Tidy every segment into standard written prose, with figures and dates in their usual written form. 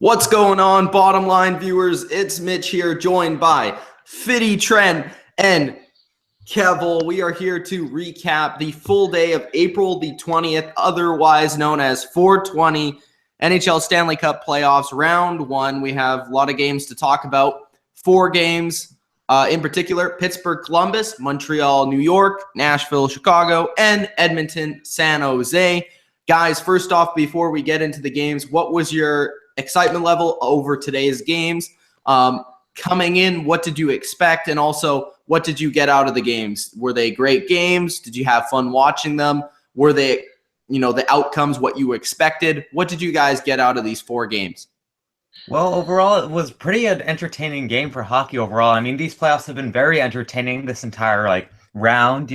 What's going on, bottom line viewers? It's Mitch here, joined by Fitty, Trent, and Kevil. We are here to recap the full day of April the 20th, otherwise known as 420 NHL Stanley Cup Playoffs, Round 1. We have a lot of games to talk about. 4 games in particular: Pittsburgh, Columbus, Montreal, New York, Nashville, Chicago, and Edmonton, San Jose. Guys, first off, before we get into the games, what was your excitement level over today's games? Coming in, what did you expect? And also, what did you get out of the games? Were they great games? Did you have fun watching them? Were they, the outcomes what you expected? What did you guys get out of these 4 games? Well, overall, it was pretty an entertaining game for hockey overall. I mean, these playoffs have been very entertaining this entire round.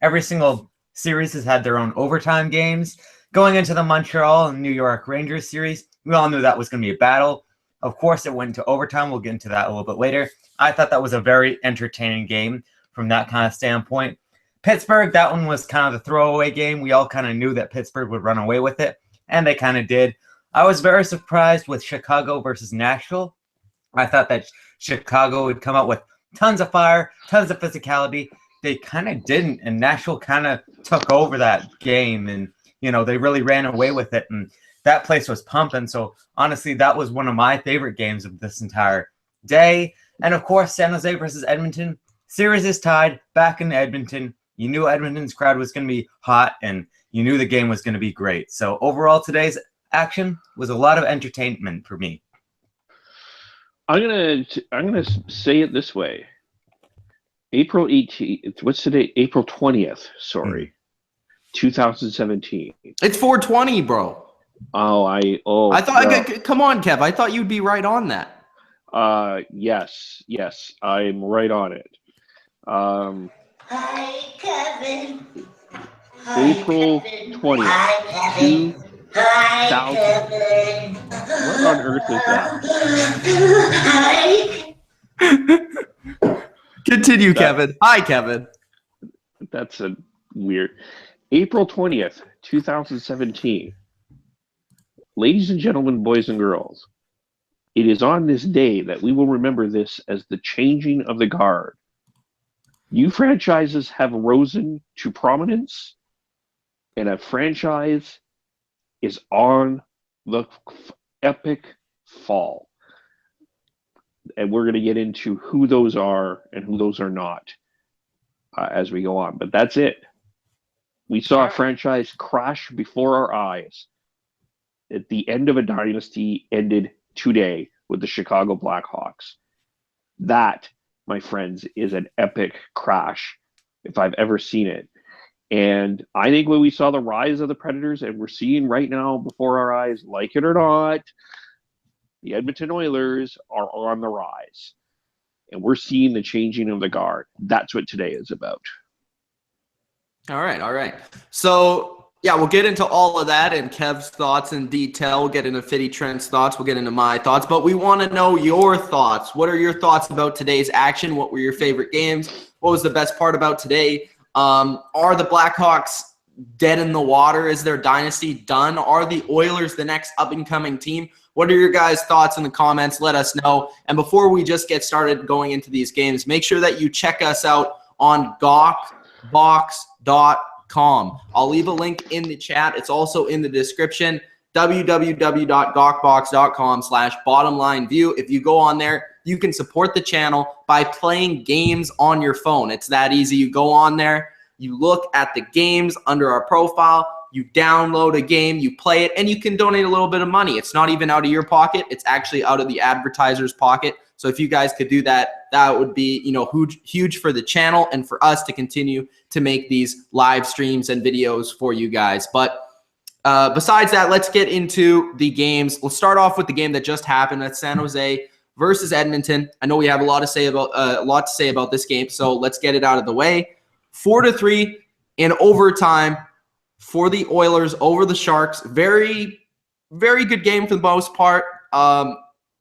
Every single series has had their own overtime games. Going into the Montreal and New York Rangers series, we all knew that was going to be a battle. Of course, it went into overtime. We'll get into that a little bit later. I thought that was a very entertaining game from that kind of standpoint. Pittsburgh, that one was kind of the throwaway game. We all kind of knew that Pittsburgh would run away with it, and they kind of did. I was very surprised with Chicago versus Nashville. I thought that Chicago would come out with tons of fire, tons of physicality. They kind of didn't, and Nashville kind of took over that game, and they really ran away with it, and that place was pumping. So honestly, that was one of my favorite games of this entire day. And of course, San Jose versus Edmonton. Series is tied back in Edmonton. You knew Edmonton's crowd was going to be hot, and you knew the game was going to be great. So overall, today's action was a lot of entertainment for me. I'm gonna say it this way. April 18th. What's today? April 20th. Sorry. 2017. It's 420, bro. I thought. Come on, Kev. I thought you'd be right on that. Yes, I'm right on it. Hi, Kevin. April 20th. Hi, Kevin. Hi, Kevin. What on earth is Hi. Continue, Kevin. Hi, Kevin. That's a weird. April 20th, 2017. Ladies and gentlemen, boys and girls, it is on this day that we will remember this as the changing of the guard. New franchises have risen to prominence, and a franchise is on the epic fall. And we're going to get into who those are and who those are not as we go on. But that's it. We saw a franchise crash before our eyes. At the end of a dynasty ended today with the Chicago Blackhawks. That, my friends, is an epic crash if I've ever seen it. And I think when we saw the rise of the Predators, and we're seeing right now before our eyes, like it or not, the Edmonton Oilers are on the rise. And we're seeing the changing of the guard. That's what today is about. All right. So, yeah, we'll get into all of that and Kev's thoughts in detail. We'll get into Fitty, Trent's thoughts. We'll get into my thoughts. But we want to know your thoughts. What are your thoughts about today's action? What were your favorite games? What was the best part about today? Are the Blackhawks dead in the water? Is their dynasty done? Are the Oilers the next up-and-coming team? What are your guys' thoughts in the comments? Let us know. And before we just get started going into these games, make sure that you check us out on gawkbox.com. I'll leave a link in the chat. It's also in the description, www.gawkbox.com/bottomlineview. If you go on there, you can support the channel by playing games on your phone. It's that easy. You go on there, you look at the games under our profile, you download a game, you play it, and you can donate a little bit of money. It's not even out of your pocket. It's actually out of the advertiser's pocket. So if you guys could do that, that would be, huge for the channel and for us to continue to make these live streams and videos for you guys. But besides that, let's get into the games. We'll start off with the game that just happened. That's San Jose versus Edmonton. I know we have a lot to say about this game, so let's get it out of the way. 4-3 in overtime for the Oilers over the Sharks. Very, very good game for the most part.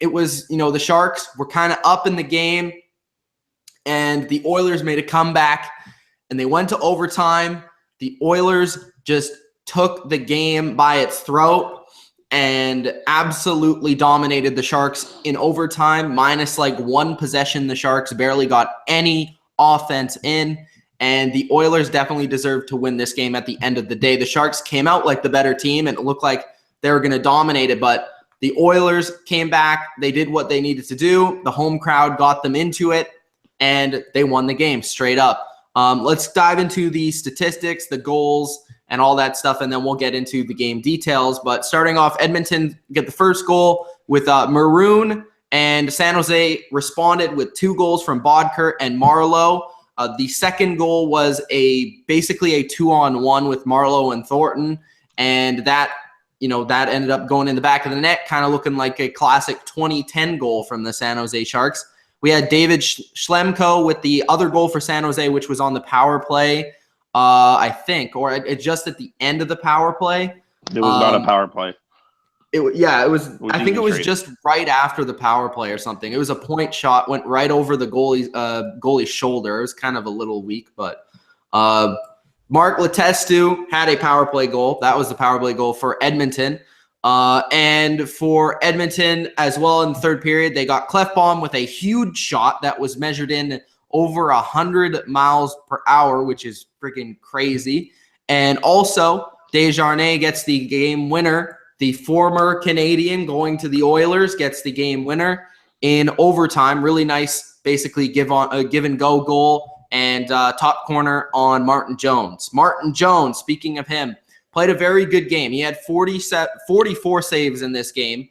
It was, the Sharks were kind of up in the game, and the Oilers made a comeback, and they went to overtime. The Oilers just took the game by its throat, and absolutely dominated the Sharks in overtime, minus like one possession. The Sharks barely got any offense in, and the Oilers definitely deserved to win this game at the end of the day. The Sharks came out like the better team, and it looked like they were going to dominate it, but the Oilers came back. They did what they needed to do. The home crowd got them into it, and they won the game straight up. Let's dive into the statistics, the goals, and all that stuff, and then we'll get into the game details. But starting off, Edmonton get the first goal with Maroon, and San Jose responded with 2 goals from Bodker and Marleau. The second goal was basically a 2-on-1 with Marleau and Thornton, and that ended up going in the back of the net, kind of looking like a classic 2010 goal from the San Jose Sharks. We had David Schlemko with the other goal for San Jose, which was on the power play, I think, or just at the end of the power play. It was not a power play. It was. I think it was just right after the power play or something. It was a point shot, went right over the goalie's shoulder. It was kind of a little weak, but Mark Letestu had a power play goal. That was the power play goal for Edmonton. And for Edmonton as well in the third period, they got Clefbaum with a huge shot that was measured in over 100 miles per hour, which is freaking crazy. And also, Desharnais gets the game winner. The former Canadian going to the Oilers gets the game winner in overtime. Really nice, basically give and go goal. And top corner on Martin Jones. Martin Jones, speaking of him, played a very good game. He had 44 saves in this game.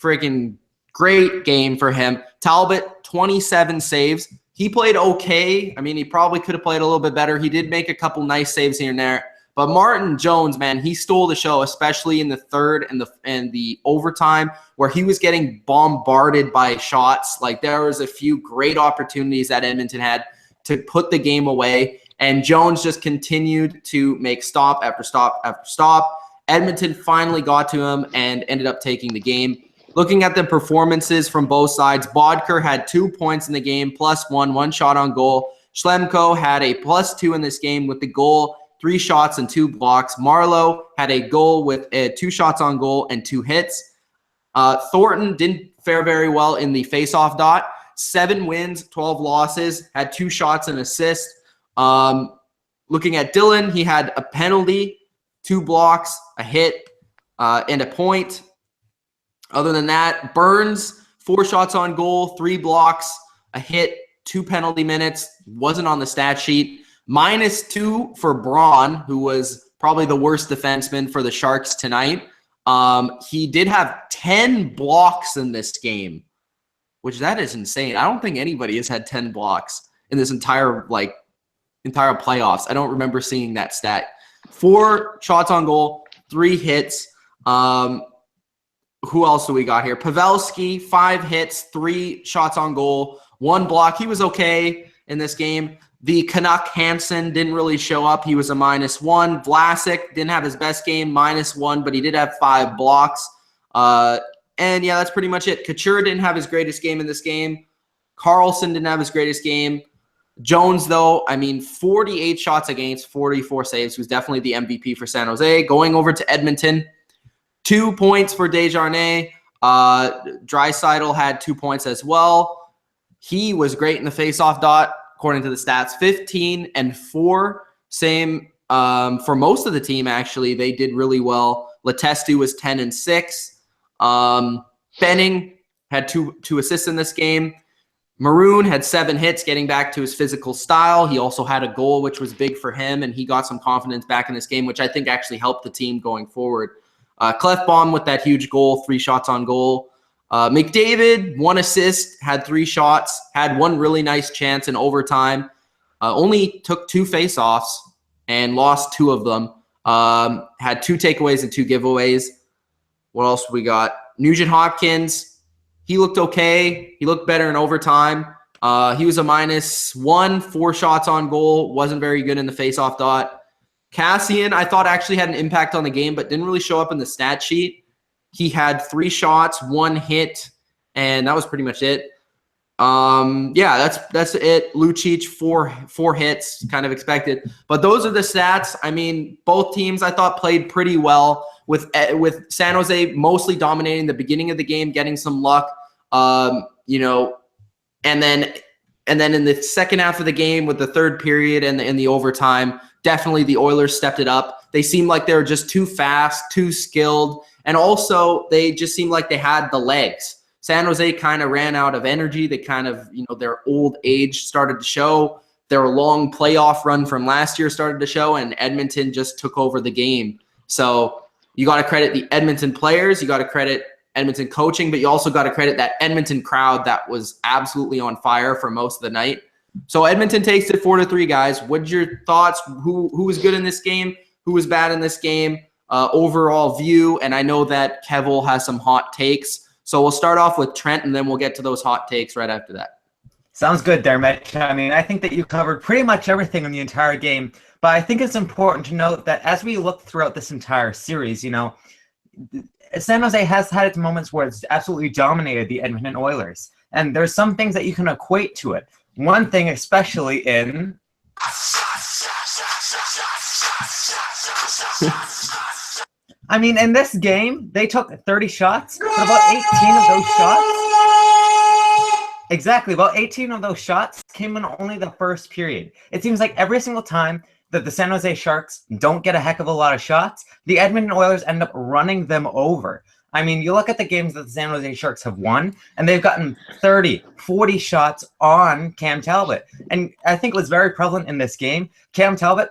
Freaking great game for him. Talbot, 27 saves. He played okay. I mean, he probably could have played a little bit better. He did make a couple nice saves here and there. But Martin Jones, man, he stole the show, especially in the third and the overtime, where he was getting bombarded by shots. Like, there was a few great opportunities that Edmonton had to put the game away, and Jones just continued to make stop after stop after stop. Edmonton finally got to him and ended up taking the game. Looking at the performances from both sides, Bodker had 2 points in the game, +1, 1 shot on goal. Schlemko had a +2 in this game with the goal, 3 shots and 2 blocks. Marleau had a goal with 2 shots on goal and 2 hits. Thornton didn't fare very well in the faceoff dot. 7 wins, 12 losses, had 2 shots and assist. Looking at Dylan, he had a penalty, 2 blocks, a hit, and a point. Other than that, Burns, 4 shots on goal, 3 blocks, a hit, 2 penalty minutes, wasn't on the stat sheet. -2 for Braun, who was probably the worst defenseman for the Sharks tonight. He did have 10 blocks in this game, which that is insane. I don't think anybody has had 10 blocks in this entire playoffs. I don't remember seeing that stat. 4 shots on goal, 3 hits. Who else do we got here? Pavelski, 5 hits, 3 shots on goal, 1 block. He was okay in this game. The Canuck Hansen didn't really show up. He was a -1. Vlasic didn't have his best game, -1, but he did have 5 blocks. And yeah, that's pretty much it. Couture didn't have his greatest game in this game. Carlson didn't have his greatest game. Jones, though, 48 shots against, 44 saves. He was definitely the MVP for San Jose. Going over to Edmonton, 2 points for Desharnais. Draisaitl had 2 points as well. He was great in the faceoff dot, according to the stats. 15 and 4. Same for most of the team, actually. They did really well. Letestu was 10 and 6. Benning had two assists in this game. Maroon had 7 hits, getting back to his physical style. He also had a goal, which was big for him, and he got some confidence back in this game, which I think actually helped the team going forward. Clefbaum with that huge goal, 3 shots on goal. McDavid, 1 assist, had 3 shots, had 1 really nice chance in overtime. Only took 2 faceoffs and lost 2 of them. Had 2 takeaways and 2 giveaways. What else we got? Nugent Hopkins, he looked okay. He looked better in overtime. He was a -1, 4 shots on goal. Wasn't very good in the faceoff dot. Cassian, I thought actually had an impact on the game, but didn't really show up in the stat sheet. He had 3 shots, 1 hit, and that was pretty much it. Yeah, that's it. Lucic, four hits, kind of expected. But those are the stats. I mean, both teams I thought played pretty well with San Jose mostly dominating the beginning of the game, getting some luck. You know, and then in the second half of the game with the third period and in the overtime, definitely the Oilers stepped it up. They seemed like they were just too fast, too skilled, and also they just seemed like they had the legs. San Jose kind of ran out of energy. They kind of, their old age started to show. Their long playoff run from last year started to show, and Edmonton just took over the game. So you got to credit the Edmonton players. You got to credit Edmonton coaching, but you also got to credit that Edmonton crowd that was absolutely on fire for most of the night. So Edmonton takes it 4-3, guys. What's your thoughts? Who was good in this game? Who was bad in this game? Overall view, and I know that Kevil has some hot takes. So we'll start off with Trent, and then we'll get to those hot takes right after that. Sounds good there, Mitch. I mean, I think that you covered pretty much everything in the entire game, but I think it's important to note that as we look throughout this entire series, San Jose has had its moments where it's absolutely dominated the Edmonton Oilers, and there's some things that you can equate to it. One thing especially in... I mean, in this game, they took 30 shots, but about 18 of those shots... Exactly, about 18 of those shots came in only the first period. It seems like every single time that the San Jose Sharks don't get a heck of a lot of shots, the Edmonton Oilers end up running them over. I mean, you look at the games that the San Jose Sharks have won, and they've gotten 30, 40 shots on Cam Talbot. And I think it was very prevalent in this game. Cam Talbot,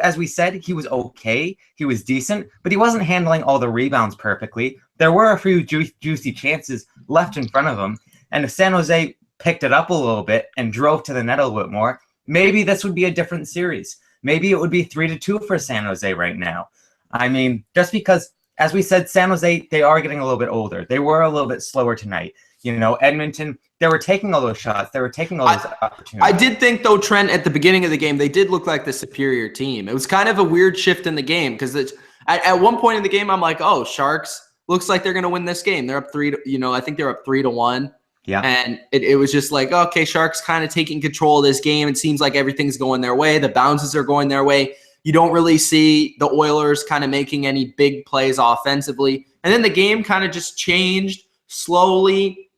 as we said, he was okay. He was decent, but he wasn't handling all the rebounds perfectly. There were a few juicy chances left in front of him. And if San Jose picked it up a little bit and drove to the net a little bit more, maybe this would be a different series. Maybe it would be 3-2 for San Jose right now. I mean, just because, as we said, San Jose, they are getting a little bit older. They were a little bit slower tonight. Edmonton, they were taking all those shots. They were taking all those opportunities. I did think, though, Trent, at the beginning of the game, they did look like the superior team. It was kind of a weird shift in the game because at one point in the game, I'm like, oh, Sharks, looks like they're going to win this game. They're up I think they're up 3-1. Yeah. And it was just like, okay, Sharks kind of taking control of this game. It seems like everything's going their way. The bounces are going their way. You don't really see the Oilers kind of making any big plays offensively. And then the game kind of just changed slowly,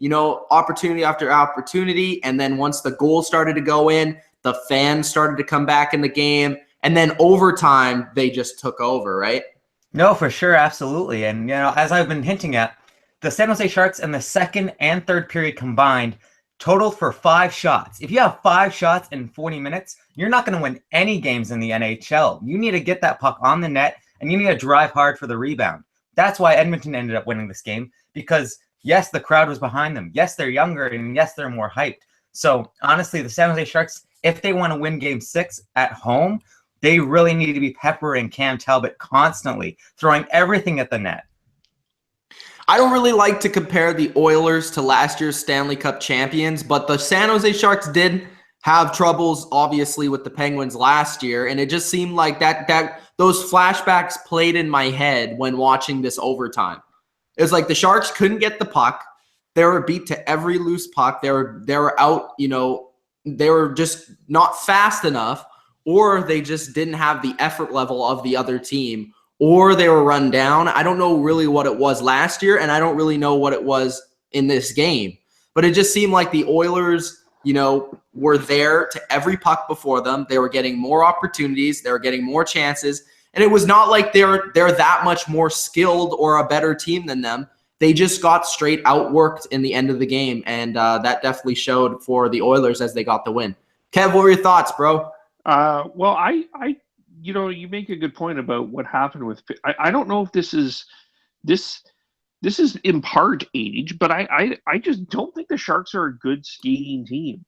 opportunity after opportunity. And then once the goal started to go in, the fans started to come back in the game. And then overtime, they just took over, right? No, for sure. Absolutely. And, as I've been hinting at, the San Jose Sharks in the second and third period combined totaled for 5 shots. If you have 5 shots in 40 minutes, you're not going to win any games in the NHL. You need to get that puck on the net, and you need to drive hard for the rebound. That's why Edmonton ended up winning this game, because, yes, the crowd was behind them. Yes, they're younger, and yes, they're more hyped. So, honestly, the San Jose Sharks, if they want to win Game 6 at home, they really need to be peppering Cam Talbot constantly, throwing everything at the net. I don't really like to compare the Oilers to last year's Stanley Cup champions, but the San Jose Sharks did have troubles, obviously, with the Penguins last year, and it just seemed like that those flashbacks played in my head when watching this overtime. It was like the Sharks couldn't get the puck. They were beat to every loose puck. They were out, they were just not fast enough, or they just didn't have the effort level of the other team, or they were run down. I don't know really what it was last year, and I don't really know what it was in this game. But it just seemed like the Oilers, were there to every puck before them. They were getting more opportunities. They were getting more chances. And it was not like they're that much more skilled or a better team than them. They just got straight outworked in the end of the game, and that definitely showed for the Oilers as they got the win. Kev, what were your thoughts, bro? Well, you make a good point about what happened with. I don't know if this is in part age, but I just don't think the Sharks are a good skating team.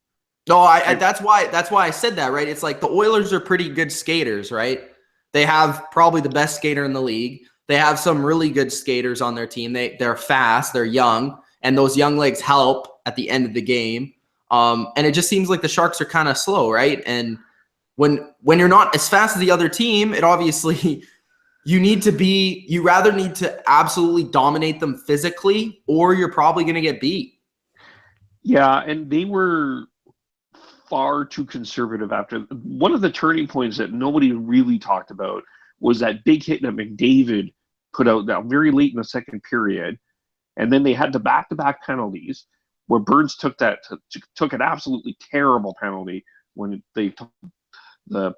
No, that's why I said that, right? It's like the Oilers are pretty good skaters, right? They have probably the best skater in the league. They have some really good skaters on their team. They're fast, they're young, and those young legs help at the end of the game. And it just seems like the Sharks are kind of slow, right? And when you're not as fast as the other team, it obviously you rather need to absolutely dominate them physically, or you're probably going to get beat. Yeah, and they were far too conservative after. One of the turning points that nobody really talked about was that big hit that McDavid put out that very late in the second period. And then they had the back-to-back penalties where Burns took an absolutely terrible penalty when the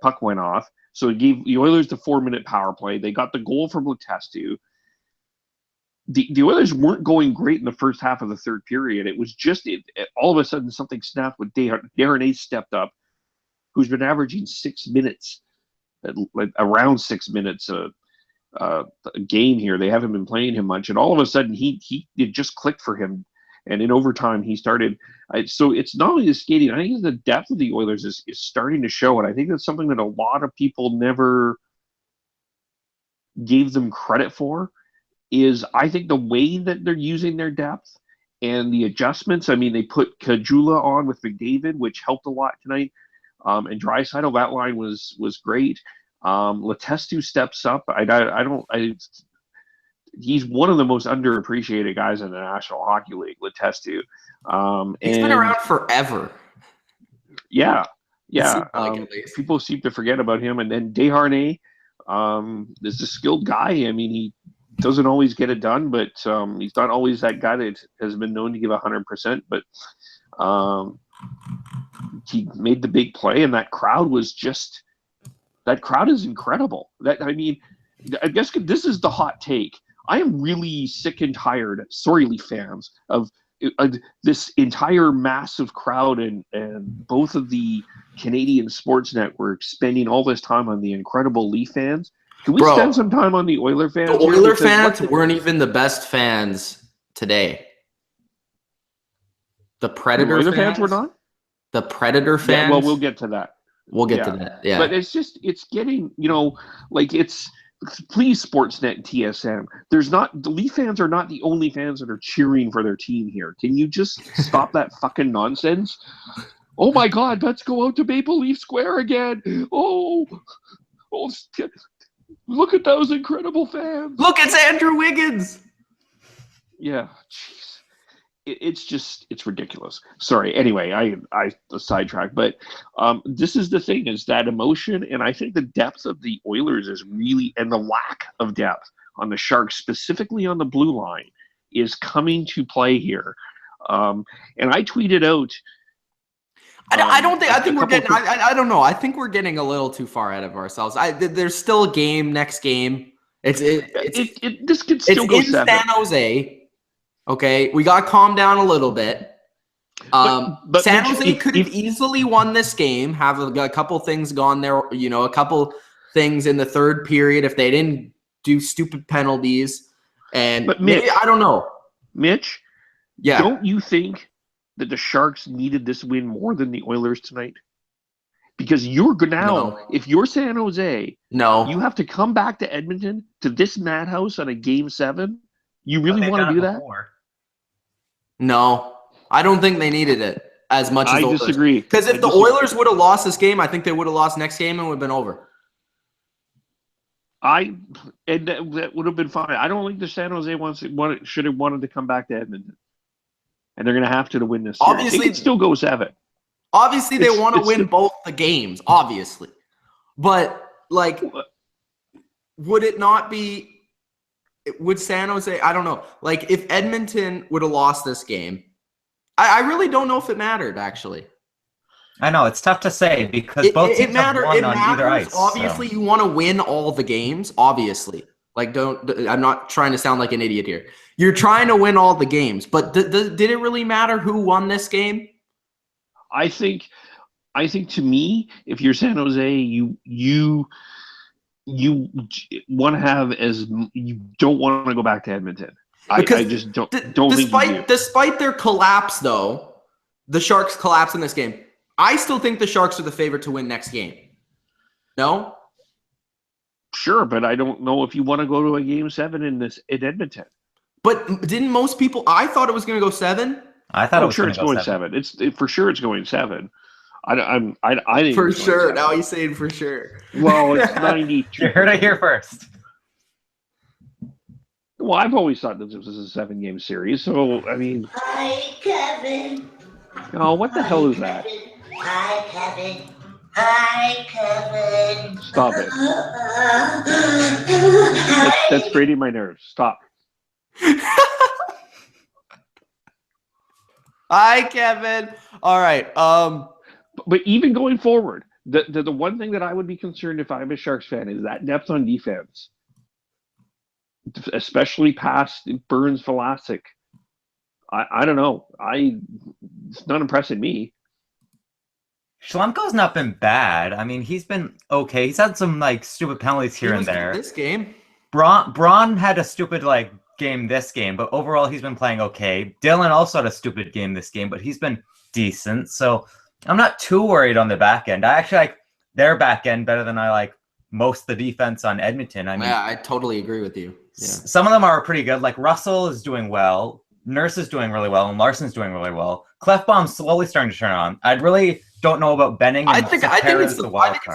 puck went off. So it gave the Oilers the 4-minute power play. They got the goal from Letestu. The Oilers weren't going great in the first half of the third period. It was just all of a sudden something snapped with Desharnais stepped up, who's been averaging 6 minutes, around 6 minutes a game here. They haven't been playing him much, and all of a sudden it just clicked for him. And in overtime, he started. So it's not only the skating. I think the depth of the Oilers is starting to show, and I think that's something that a lot of people never gave them credit for. Is I think the way that they're using their depth and the adjustments. I mean, they put Kajula on with McDavid, which helped a lot tonight. And Draisaitl, that line was great. Letestu steps up. He's one of the most underappreciated guys in the National Hockey League, Letestu. He's been around forever. Yeah. People seem to forget about him. And then Desharnais is a skilled guy. I mean, he doesn't always get it done, but he's not always that guy that has been known to give 100%. But he made the big play, and that crowd is incredible. I guess this is the hot take. I am really sick and tired, sorry, Leaf fans, of this entire massive crowd and both of the Canadian sports networks spending all this time on the incredible Leaf fans. Can we spend some time on the Oiler fans? The Oiler fans weren't even the best fans today. The Predator fans were not? The Predator fans? Yeah, well, we'll get to that. We'll get to that, yeah. But it's getting, please, Sportsnet and TSN. The Leaf fans are not the only fans that are cheering for their team here. Can you just stop that fucking nonsense? Oh my God, let's go out to Maple Leaf Square again. Oh, look at those incredible fans. Look, it's Andrew Wiggins. Yeah, jeez. It's ridiculous. Sorry. Anyway, I sidetracked, but this is the thing, is that emotion, and I think the depth of the Oilers is really, and the lack of depth on the Sharks, specifically on the blue line, is coming to play here. And I tweeted out. I don't know. I think we're getting a little too far ahead of ourselves. There's still a game next game. This could still go 7. San Jose. Okay, we got to calm down a little bit. But San Jose could have easily won this game, have a couple things gone there, a couple things in the third period if they didn't do stupid penalties. But Mitch, I don't know. Mitch, yeah, don't you think that the Sharks needed this win more than the Oilers tonight? Because if you're San Jose, you have to come back to Edmonton, to this madhouse on a Game 7. You really want to do that? No, I don't think they needed it as much as the Oilers. I disagree. Because if the Oilers would have lost this game, I think they would have lost next game and would have been over. And that would have been fine. I don't think the San Jose should have wanted to come back to Edmonton. And they're going to have to win this series. Obviously, they can still go 7. Obviously, they want to win both the games, obviously. But, would it not be... Would San Jose, I don't know. If Edmonton would have lost this game, I really don't know if it mattered, actually. I know, it's tough to say because both teams have won on either ice. Obviously, you want to win all the games, obviously. I'm not trying to sound like an idiot here. You're trying to win all the games, but did it really matter who won this game? I think to me, if you're San Jose, you want to have you don't want to go back to Edmonton. Because I just don't despite their collapse, though, the Sharks collapse in this game, I still think the Sharks are the favorite to win next game. No? Sure, but I don't know if you want to go to a Game 7 in Edmonton. But didn't most people? I thought it was going to go 7. I thought it's going 7. It's for sure it's going 7. I think for sure. Now he's saying for sure. Well, it's 90. You heard it here first. Well, I've always thought that this was a 7-game series. So I mean, Hi, Kevin. Oh, what the hell is that? Hi, Kevin. Hi, Kevin. Stop it. That's grating my nerves. Stop. Hi, Kevin. All right. But even going forward, the one thing that I would be concerned if I'm a Sharks fan is that depth on defense, especially past Burns, Vlasic. I don't know. It's not impressing me. Schlemko's not been bad. I mean, he's been okay. He's had some like stupid penalties here and there. This game, Braun had a stupid like game this game, but overall he's been playing okay. Dylan also had a stupid game this game, but he's been decent. So I'm not too worried on the back end. I actually like their back end better than I like most of the defense on Edmonton. I mean, yeah, I totally agree with you. Yeah. Some of them are pretty good. Like Russell is doing well, Nurse is doing really well, and Larson's doing really well. Clefbaum's slowly starting to turn on. I really don't know about Benning. I think it's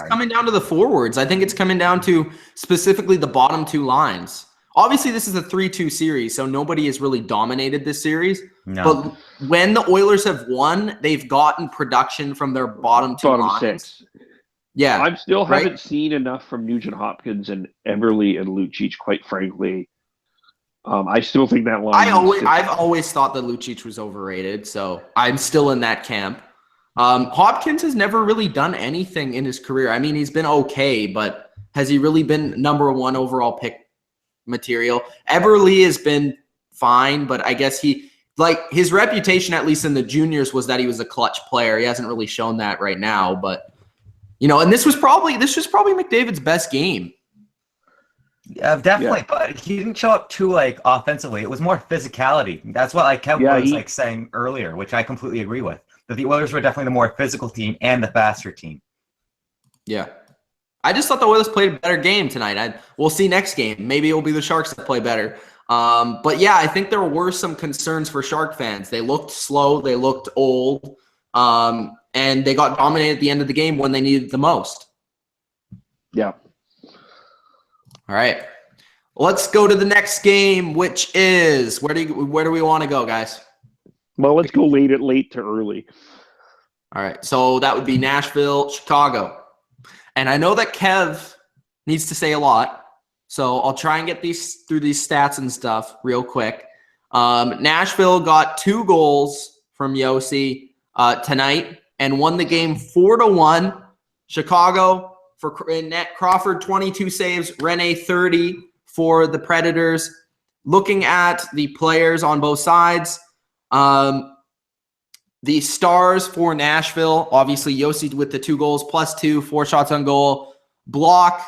coming down to the forwards. I think it's coming down to specifically the bottom two lines. Obviously, this is a 3-2 series, so nobody has really dominated this series. No. But when the Oilers have won, they've gotten production from their bottom lines. Six. Yeah, I still haven't seen enough from Nugent Hopkins and Everly and Lucic, quite frankly. I still think that line. I've always thought that Lucic was overrated, so I'm still in that camp. Hopkins has never really done anything in his career. I mean, he's been okay, but has he really been number one overall pick material? Everly has been fine, but I guess his reputation, at least in the juniors, was that he was a clutch player. He hasn't really shown that right now, but and this was probably McDavid's best game. Yeah, definitely, but he didn't show up too like offensively. It was more physicality. That's what Kevin was saying earlier, which I completely agree with. That the Oilers were definitely the more physical team and the faster team. Yeah. I just thought the Oilers played a better game tonight. We'll see next game. Maybe it will be the Sharks that play better. But yeah, I think there were some concerns for Shark fans. They looked slow. They looked old. And they got dominated at the end of the game when they needed the most. Yeah. All right. Let's go to the next game, which is where do we want to go, guys? Well, let's go late to early. All right. So that would be Nashville, Chicago. And I know that Kev needs to say a lot, so I'll try and get through these stats and stuff real quick. Nashville got 2 goals from Yossi tonight and won the game 4-1. Chicago for Crawford 22 saves, Rene 30 for the Predators. Looking at the players on both sides, the stars for Nashville, obviously Yossi with the 2 goals, +2, 4 shots on goal. Block,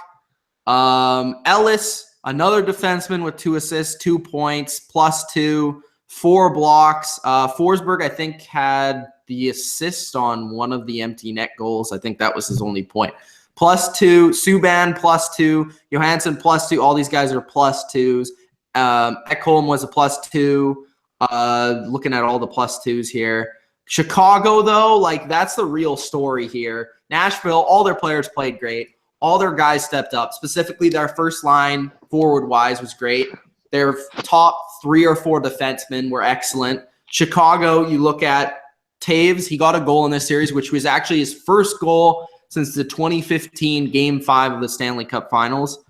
Ellis, another defenseman with 2 assists, 2 points, +2, 4 blocks. Forsberg, I think, had the assist on one of the empty net goals. I think that was his only point. +2, Subban +2, Johansson +2. All these guys are +2s. Ekholm was a +2. Looking at all the +2s here. Chicago, though, that's the real story here. Nashville, all their players played great. All their guys stepped up. Specifically, their first line, forward-wise, was great. Their top 3 or 4 defensemen were excellent. Chicago, you look at Taves. He got a goal in this series, which was actually his first goal since the 2015 Game 5 of the Stanley Cup Finals.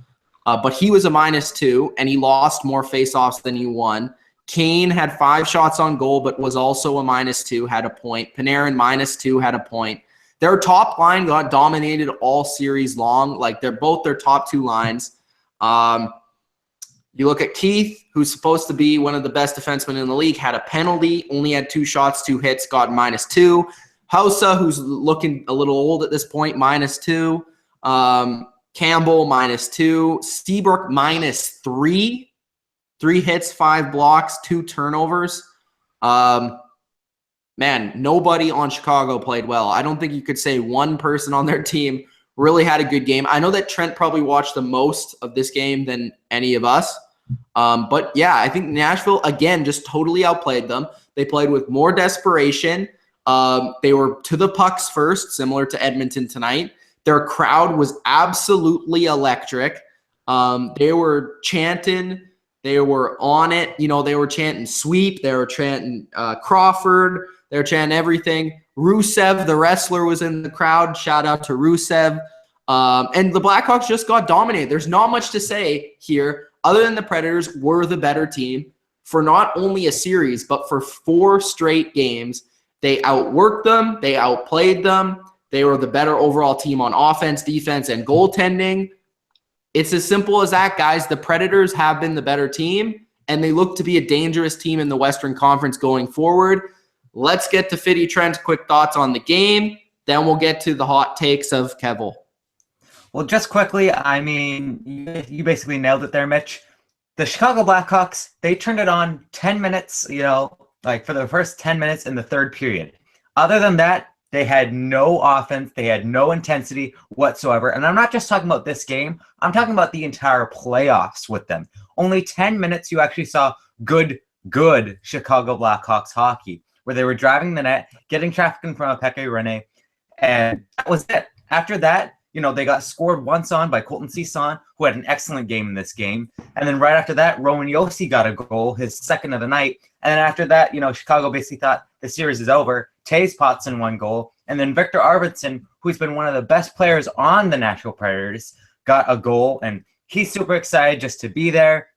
But he was a -2, and he lost more faceoffs than he won. Kane had 5 shots on goal, but was also a -2, had a point. Panarin -2, had a point. Their top line got dominated all series long. They're both their top 2 lines. You look at Keith, who's supposed to be one of the best defensemen in the league, had a penalty, only had 2 shots, 2 hits, got -2. Hausa, who's looking a little old at this point, -2. Campbell, -2. Seabrook, -3. 3 hits, 5 blocks, 2 turnovers. Man, nobody on Chicago played well. I don't think you could say one person on their team really had a good game. I know that Trent probably watched the most of this game than any of us. But yeah, I think Nashville, again, just totally outplayed them. They played with more desperation. They were to the pucks first, similar to Edmonton tonight. Their crowd was absolutely electric. They were chanting They were on it. You know, they were chanting sweep. They were chanting Crawford. They were chanting everything. Rusev, the wrestler, was in the crowd. Shout out to Rusev. And the Blackhawks just got dominated. There's not much to say here other than the Predators were the better team for not only a series, but for 4 straight games. They outworked them. They outplayed them. They were the better overall team on offense, defense, and goaltending. It's as simple as that, guys. The Predators have been the better team, and they look to be a dangerous team in the Western Conference going forward. Let's get to Fitty Trent's quick thoughts on the game. Then we'll get to the hot takes of Kevel. Well, just quickly, I mean, you basically nailed it there, Mitch. The Chicago Blackhawks, they turned it on 10 minutes, you know, like for the first 10 minutes in the third period. Other than that, they had no offense. They had no intensity whatsoever. And I'm not just talking about this game. I'm talking about the entire playoffs with them. Only 10 minutes you actually saw good Chicago Blackhawks hockey, where they were driving the net, getting traffic in front of Pekka Rinne, and that was it. After that, you know, they got scored once on by Colton Cison, who had an excellent game in this game. And then right after that, Roman Josi got a goal, his second of the night. And then after that, you know, Chicago basically thought the series is over. Taze Potson 1 goal. And then Victor Arvidsson, who's been one of the best players on the Nashville Predators, got a goal. And he's super excited just to be there.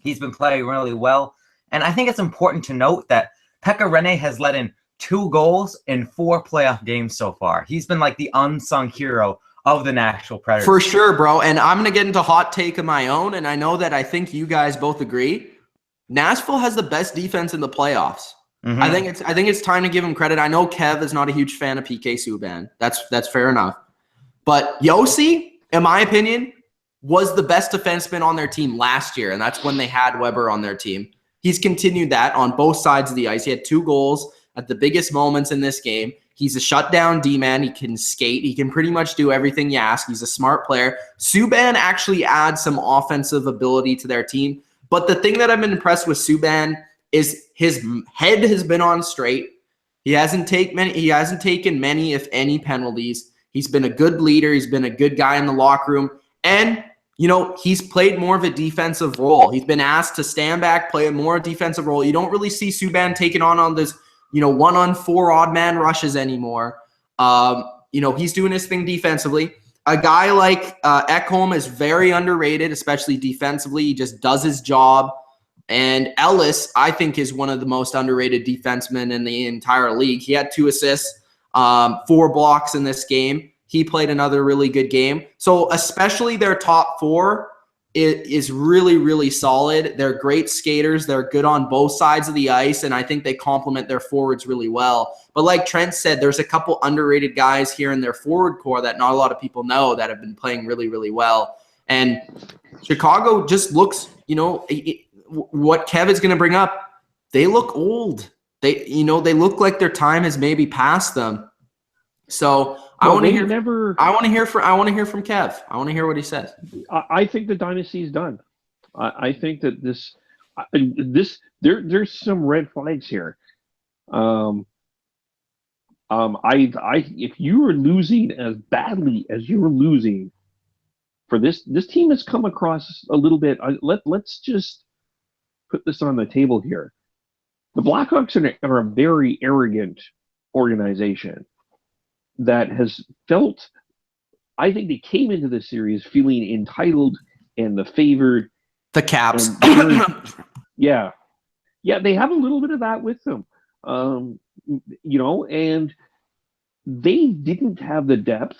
He's been playing really well. And I think it's important to note that Pekka Rinne has let in 2 goals in 4 playoff games so far. He's been like the unsung hero of the Nashville Predators. For sure, bro. And I'm going to get into hot take of my own, and I know that I think you guys both agree. Nashville has the best defense in the playoffs. Mm-hmm. I think it's time to give him credit. I know Kev is not a huge fan of PK Subban. That's fair enough. But Josi, in my opinion, was the best defenseman on their team last year, and that's when they had Weber on their team. He's continued that on both sides of the ice. He had 2 goals at the biggest moments in this game. He's a shutdown D-man. He can skate. He can pretty much do everything you ask. He's a smart player. Subban actually adds some offensive ability to their team. But the thing that I've been impressed with Subban is his head has been on straight. He hasn't taken many, if any, penalties. He's been a good leader. He's been a good guy in the locker room. And, you know, he's played more of a defensive role. He's been asked to stand back, play a more defensive role. You don't really see Subban taking on this, you know, 1-on-4 odd man rushes anymore. You know, he's doing his thing defensively. A guy like Ekholm is very underrated, especially defensively. He just does his job. And Ellis, I think, is one of the most underrated defensemen in the entire league. He had 2 assists, 4 blocks in this game. He played another really good game. So especially their top 4 is really, really solid. They're great skaters. They're good on both sides of the ice, and I think they complement their forwards really well. But like Trent said, there's a couple underrated guys here in their forward core that not a lot of people know that have been playing really, really well. And Chicago just looks, you know, what Kev is going to bring up, they look old. They look like their time has maybe passed them. So I want to hear from Kev. I want to hear what he says. I think the dynasty is done. I think that there's some red flags here. If you were losing as badly as you were losing for this team has come across a little bit. Let's just put this on the table here. The Blackhawks are a very arrogant organization that has felt, I think they came into the series feeling entitled and the favored. The Caps. Yeah, they have a little bit of that with them. You know, and they didn't have the depth.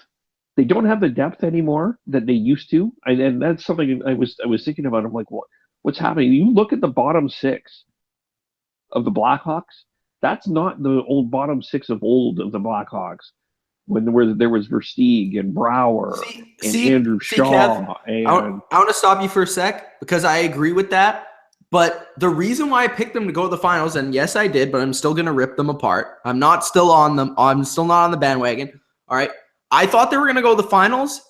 They don't have the depth anymore that they used to. And that's something I was thinking about. I'm like, what's happening? You look at the bottom 6 of the Blackhawks. That's not the old bottom 6 of old of the Blackhawks. When there was Versteeg and Brouwer and Andrew Shaw. Kev, I want to stop you for a sec because I agree with that. But the reason why I picked them to go to the finals, and yes, I did, but I'm still going to rip them apart. I'm still not on the bandwagon. All right. I thought they were going to go to the finals,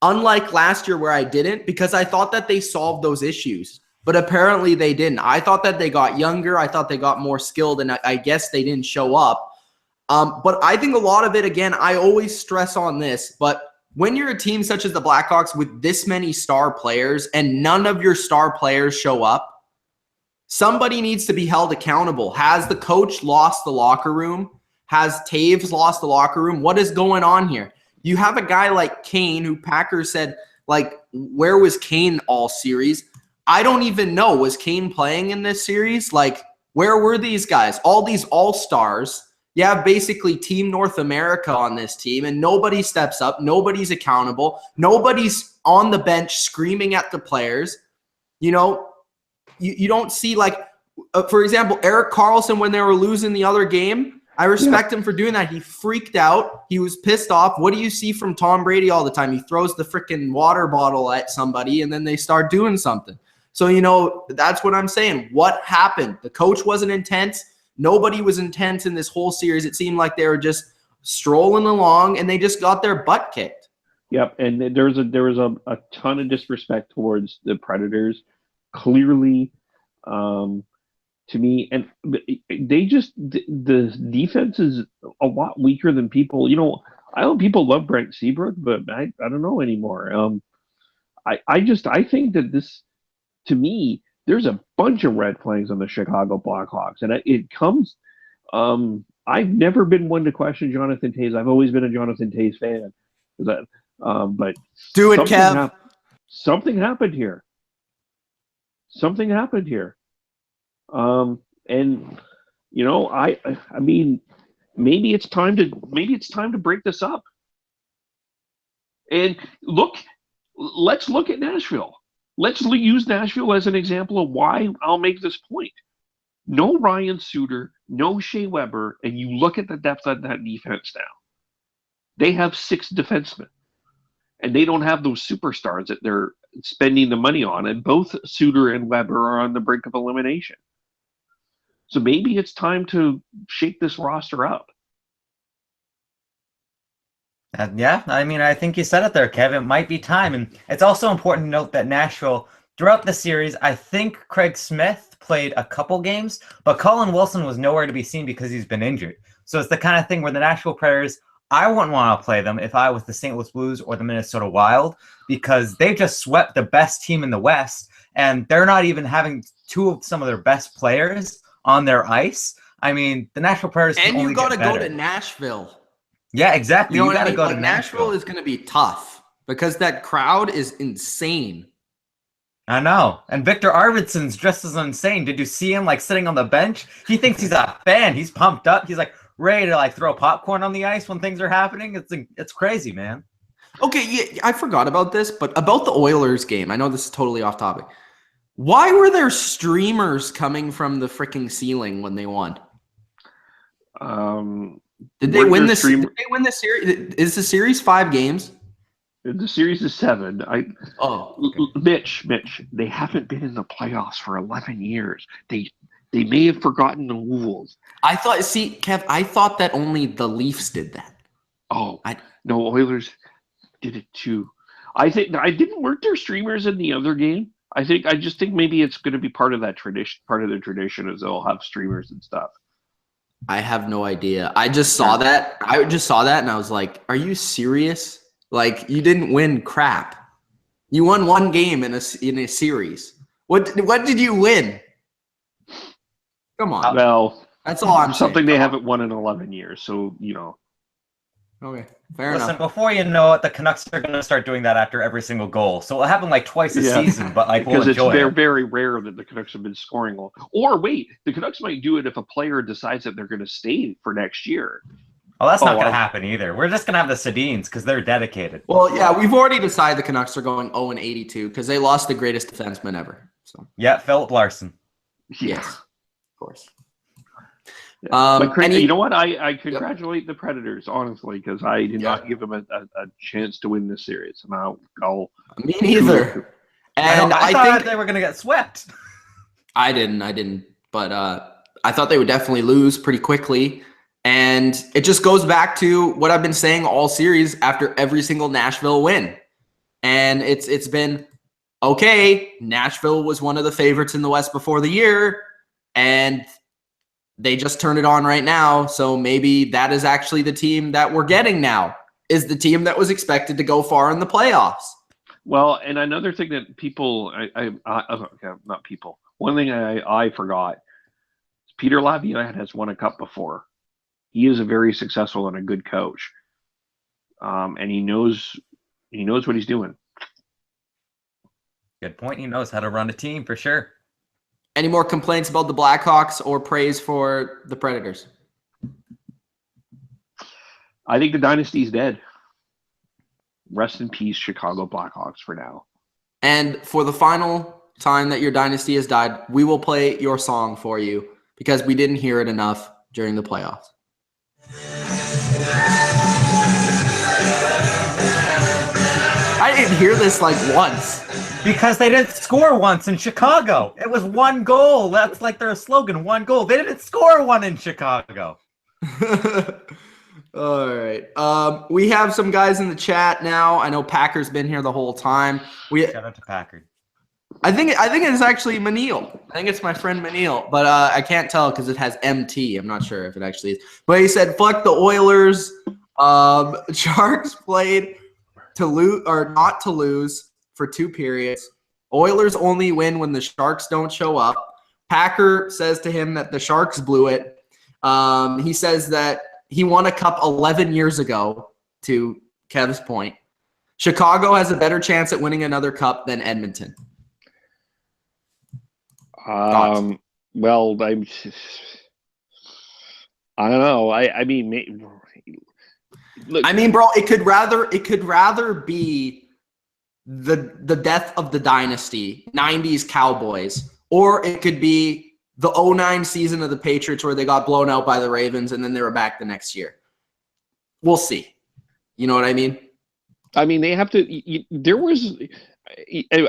unlike last year where I didn't, because I thought that they solved those issues. But apparently they didn't. I thought that they got younger. I thought they got more skilled, and I guess they didn't show up. But I think a lot of it, again, I always stress on this, but when you're a team such as the Blackhawks with this many star players and none of your star players show up, Somebody needs to be held accountable. Has the coach lost the locker room? Has Taves lost the locker room? What is going on here? You have a guy like Kane, who Packers said, like, where was Kane all series? I don't even know. Was Kane playing in this series? Like, where were these guys? All these all-stars. You have basically Team North America on this team, and nobody steps up. Nobody's accountable. Nobody's on the bench screaming at the players. You know, you don't see, like, for example, Erik Karlsson, when they were losing the other game, I respect him for doing that. He freaked out. He was pissed off. What do you see from Tom Brady all the time? He throws the freaking water bottle at somebody, and then they start doing something. So, you know, that's what I'm saying. What happened? The coach wasn't intense. Nobody was intense in this whole series. It seemed like they were just strolling along, and they just got their butt kicked. Yep, and there was a ton of disrespect towards the Predators, clearly, to me, and they just, the defense is a lot weaker than people. You know, I know people love Brent Seabrook, but I don't know anymore. I think that this, to me, there's a bunch of red flags on the Chicago Blackhawks, and it comes. I've never been one to question Jonathan Toews. I've always been a Jonathan Toews fan. But do it, Kev. Something happened here. Something happened here. And you know, I mean, maybe it's time to break this up. And let's look at Nashville. Let's use Nashville as an example of why I'll make this point. No Ryan Suter, no Shea Weber, and you look at the depth of that defense now. They have 6 defensemen, and they don't have those superstars that they're spending the money on, and both Suter and Weber are on the brink of elimination. So maybe it's time to shake this roster up. Yeah, I mean, I think you said it there, Kevin. It might be time. And it's also important to note that Nashville, throughout the series, I think Craig Smith played a couple games, but Colin Wilson was nowhere to be seen because he's been injured. So it's the kind of thing where the Nashville Predators, I wouldn't want to play them if I was the St. Louis Blues or the Minnesota Wild, because they just swept the best team in the West, and they're not even having some of their best players on their ice. I mean, the Nashville Predators can only get better. And you got to go to Nashville. Yeah, exactly. You know got to go to Nashville is going to be tough because that crowd is insane. I know. And Victor Arvidsson's just as insane. Did you see him like sitting on the bench? He thinks he's a fan. He's pumped up. He's like ready to like throw popcorn on the ice when things are happening. It's crazy, man. Okay, yeah, I forgot about this, but about the Oilers game, I know this is totally off topic. Why were there streamers coming from the freaking ceiling when they won? Did they win this? Did they win the series? Is the series 5 games? The series is 7. Okay. Mitch, they haven't been in the playoffs for 11 years. They may have forgotten the rules. Kev, I thought that only the Leafs did that. No, Oilers did it too. I think I didn't work their streamers in the other game. I just think maybe it's going to be part of that tradition. Part of their tradition is they'll have streamers and stuff. I have no idea. I just saw that. And I was like, "Are you serious? Like, you didn't win crap. You won 1 game in a series. What did you win? Come on. Well, that's all I'm something saying. they haven't won in 11 years. So you know. Okay, fair Listen, enough. before you know it, the Canucks are going to start doing that after every single goal. So it'll happen like twice a season, but like we'll enjoy it's it. very rare that the Canucks have been scoring. Or wait, the Canucks might do it if a player decides that they're going to stay for next year. Well, that's not going to happen either. We're just going to have the Sedins because they're dedicated. Well, yeah, we've already decided the Canucks are going 0-82 because they lost the greatest defenseman ever. So yeah, Philip Larson. Yes, of course. You know what? I congratulate the Predators, honestly, because I did not give them a chance to win this series. And I'll me neither. And I thought they were going to get swept. I didn't. But I thought they would definitely lose pretty quickly. And it just goes back to what I've been saying all series after every single Nashville win. And it's been, okay, Nashville was one of the favorites in the West before the year, and they just turned it on right now. So maybe that is actually the team that we're getting now, is the team that was expected to go far in the playoffs. Well, and another thing that people, One thing I forgot. Peter Laviolette has won a cup before. He is a very successful and a good coach. And he knows what he's doing. Good point. He knows how to run a team for sure. Any more complaints about the Blackhawks or praise for the Predators? I think the dynasty's dead. Rest in peace, Chicago Blackhawks for now. And for the final time that your dynasty has died, we will play your song for you because we didn't hear it enough during the playoffs. I didn't hear this like once. Because they didn't score once in Chicago. It was one goal. That's like their slogan, one goal. They didn't score one in Chicago. All right. We have some guys in the chat now. I know Packer's been here the whole time. Shout out to Packard. I think it's actually Manil. I think it's my friend Manil, but I can't tell because it has MT. I'm not sure if it actually is. But he said, "Fuck the Oilers." Sharks played to lose or not to lose for 2 periods. Oilers only win when the Sharks don't show up. Packer says to him that the Sharks blew it. He says that he won a cup 11 years ago, to Kev's point. Chicago has a better chance at winning another cup than Edmonton. Well, I don't know. I mean, look, bro, it could rather be the death of the dynasty, 90s Cowboys, or it could be the 2009 season of the Patriots where they got blown out by the Ravens and then they were back the next year. We'll see. You know what I mean? I mean, they have to.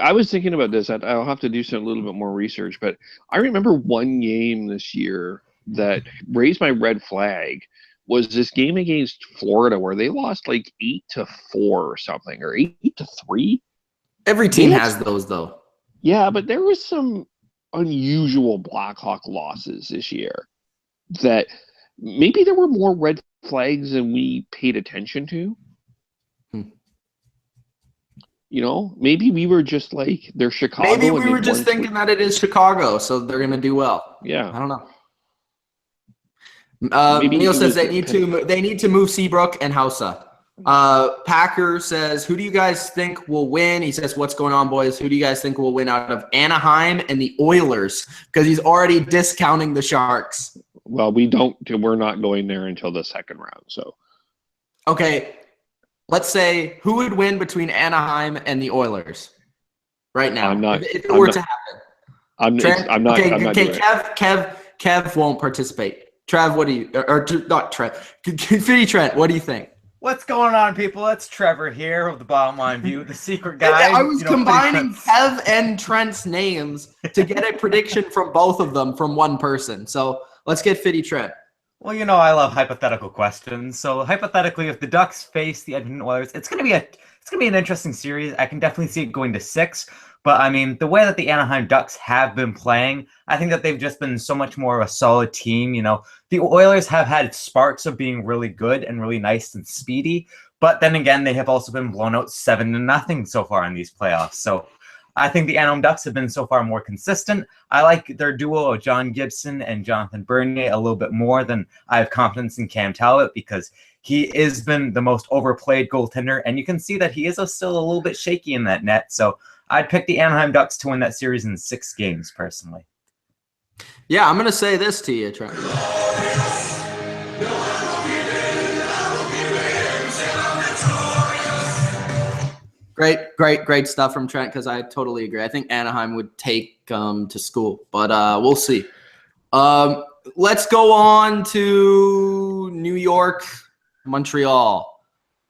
I was thinking about this. I'll have to do some a little bit more research, but I remember one game this year that raised my red flag. Was this game against Florida where they lost like 8-4 or something, or 8-3? Every team has those, though. Yeah, but there was some unusual Blackhawk losses this year that maybe there were more red flags than we paid attention to. You know, maybe we were just like, they're Chicago. Maybe we were just thinking that it is Chicago, so they're going to do well. Yeah. I don't know. Neil says they need to move Seabrook and Hausa. Packer says, who do you guys think will win? He says, what's going on, boys? Who do you guys think will win out of Anaheim and the Oilers? Because he's already discounting the Sharks. Well, we're not going there until the second round. So, okay, let's say who would win between Anaheim and the Oilers right now? If it were to happen. I'm not. Kev won't participate. Trev, what do you, or not Trev, Fitty Trent, what do you think? What's going on, people? It's Trevor here of the Bottom Line View, the secret guy. I was combining Kev and Trent's names to get a prediction from both of them from one person. So let's get Fitty Trent. Well, you know I love hypothetical questions. So hypothetically, if the Ducks face the Edmonton Oilers, it's gonna be an interesting series. I can definitely see it going to 6. But, I mean, the way that the Anaheim Ducks have been playing, I think that they've just been so much more of a solid team. You know, the Oilers have had sparks of being really good and really nice and speedy. But then again, they have also been blown out 7-0 so far in these playoffs. So I think the Anaheim Ducks have been so far more consistent. I like their duo of John Gibson and Jonathan Bernier a little bit more than I have confidence in Cam Talbot because he has been the most overplayed goaltender. And you can see that he is still a little bit shaky in that net. So I'd pick the Anaheim Ducks to win that series in 6 games, personally. Yeah, I'm going to say this to you, Trent. Great stuff from Trent because I totally agree. I think Anaheim would take to school, but we'll see. Let's go on to New York, Montreal.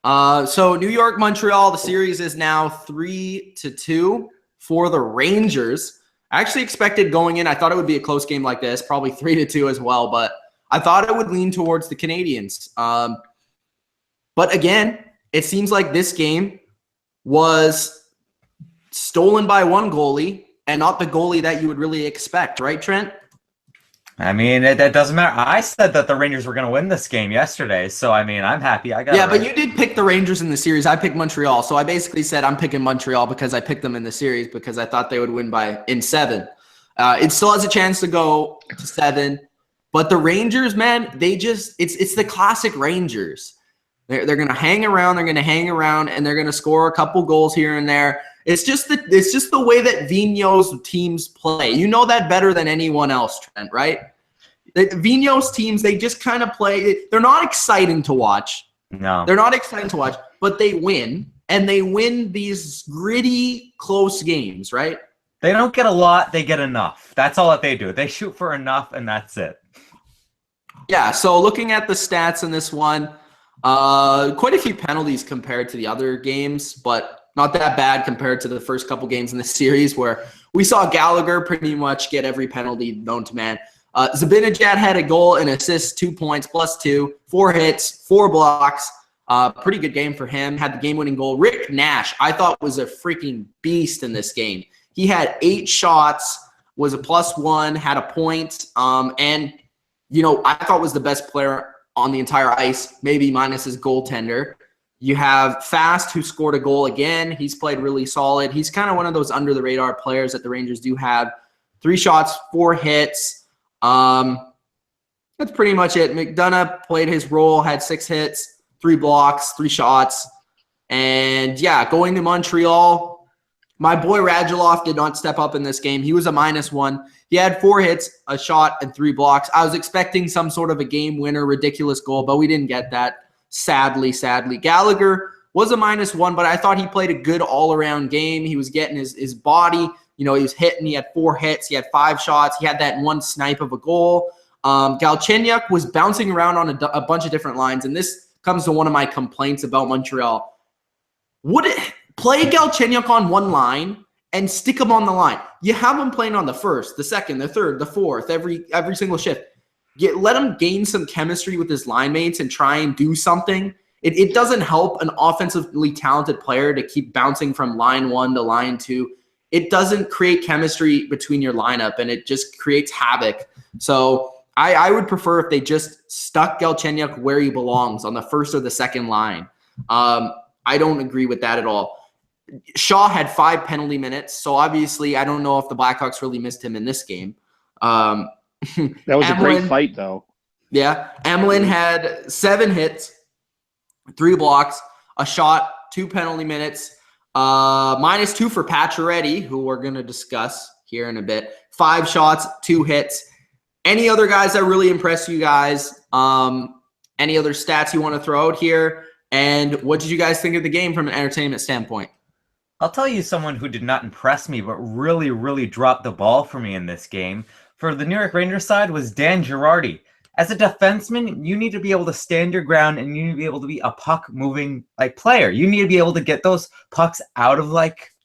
So New York, Montreal, the series is now 3-2 for the Rangers. I actually expected going in, I thought it would be a close game like this, probably 3-2 as well, but I thought it would lean towards the Canadiens. But again, it seems like this game was stolen by one goalie and not the goalie that you would really expect, right, Trent? I mean, that doesn't matter. I said that the Rangers were going to win this game yesterday, so I mean, I'm happy. But you did pick the Rangers in the series. I picked Montreal, so I basically said I'm picking Montreal because I picked them in the series because I thought they would win in 7. It still has a chance to go to 7. But the Rangers, man, it's the classic Rangers. They're going to hang around, and they're going to score a couple goals here and there. It's just the way that Vigneault's teams play. You know that better than anyone else, Trent, right? Vigneault's teams, they just kind of play. They're not exciting to watch. No. They're not exciting to watch, but they win, and they win these gritty, close games, right? They don't get a lot, they get enough. That's all that they do. They shoot for enough, and that's it. Yeah, so looking at the stats in this one, quite a few penalties compared to the other games, but not that bad compared to the first couple games in the series where we saw Gallagher pretty much get every penalty known to man. Zibanejad had a goal and assist, 2 points, +2, 4 hits, 4 blocks. Pretty good game for him. Had the game-winning goal. Rick Nash, I thought, was a freaking beast in this game. He had 8 shots, was a +1, had a point, and I thought was the best player on the entire ice, maybe minus his goaltender. You have Fast, who scored a goal again. He's played really solid. He's kind of one of those under-the-radar players that the Rangers do have. 3 shots, 4 hits. That's pretty much it. McDonough played his role, had 6 hits, 3 blocks, 3 shots. And, yeah, going to Montreal, my boy Radulov did not step up in this game. He was a -1. He had 4 hits, a shot, and 3 blocks. I was expecting some sort of a game winner, ridiculous goal, but we didn't get that, sadly. Gallagher was a -1, but I thought he played a good all-around game. He was getting his body. He was hitting. He had 4 hits. He had 5 shots. He had that 1 snipe of a goal. Galchenyuk was bouncing around on a bunch of different lines, and this comes to one of my complaints about Montreal. Play Galchenyuk on one line and stick him on the line. You have him playing on the first, the second, the third, the fourth, every single shift. Let him gain some chemistry with his line mates and try and do something. It doesn't help an offensively talented player to keep bouncing from line 1 to line 2. It doesn't create chemistry between your lineup, and it just creates havoc. So I would prefer if they just stuck Galchenyuk where he belongs, on the first or the second line. I don't agree with that at all. Shaw had 5 penalty minutes, so obviously I don't know if the Blackhawks really missed him in this game. That was a great fight, though. Yeah. Emelin had 7 hits, 3 blocks, a shot, 2 penalty minutes, -2 for Pacioretty, who we're going to discuss here in a bit. 5 shots, 2 hits. Any other guys that really impressed you guys? Any other stats you want to throw out here? And what did you guys think of the game from an entertainment standpoint? I'll tell you someone who did not impress me, but really, really dropped the ball for me in this game. For the New York Rangers side was Dan Girardi. As a defenseman, you need to be able to stand your ground, and you need to be able to be a puck-moving player. You need to be able to get those pucks out of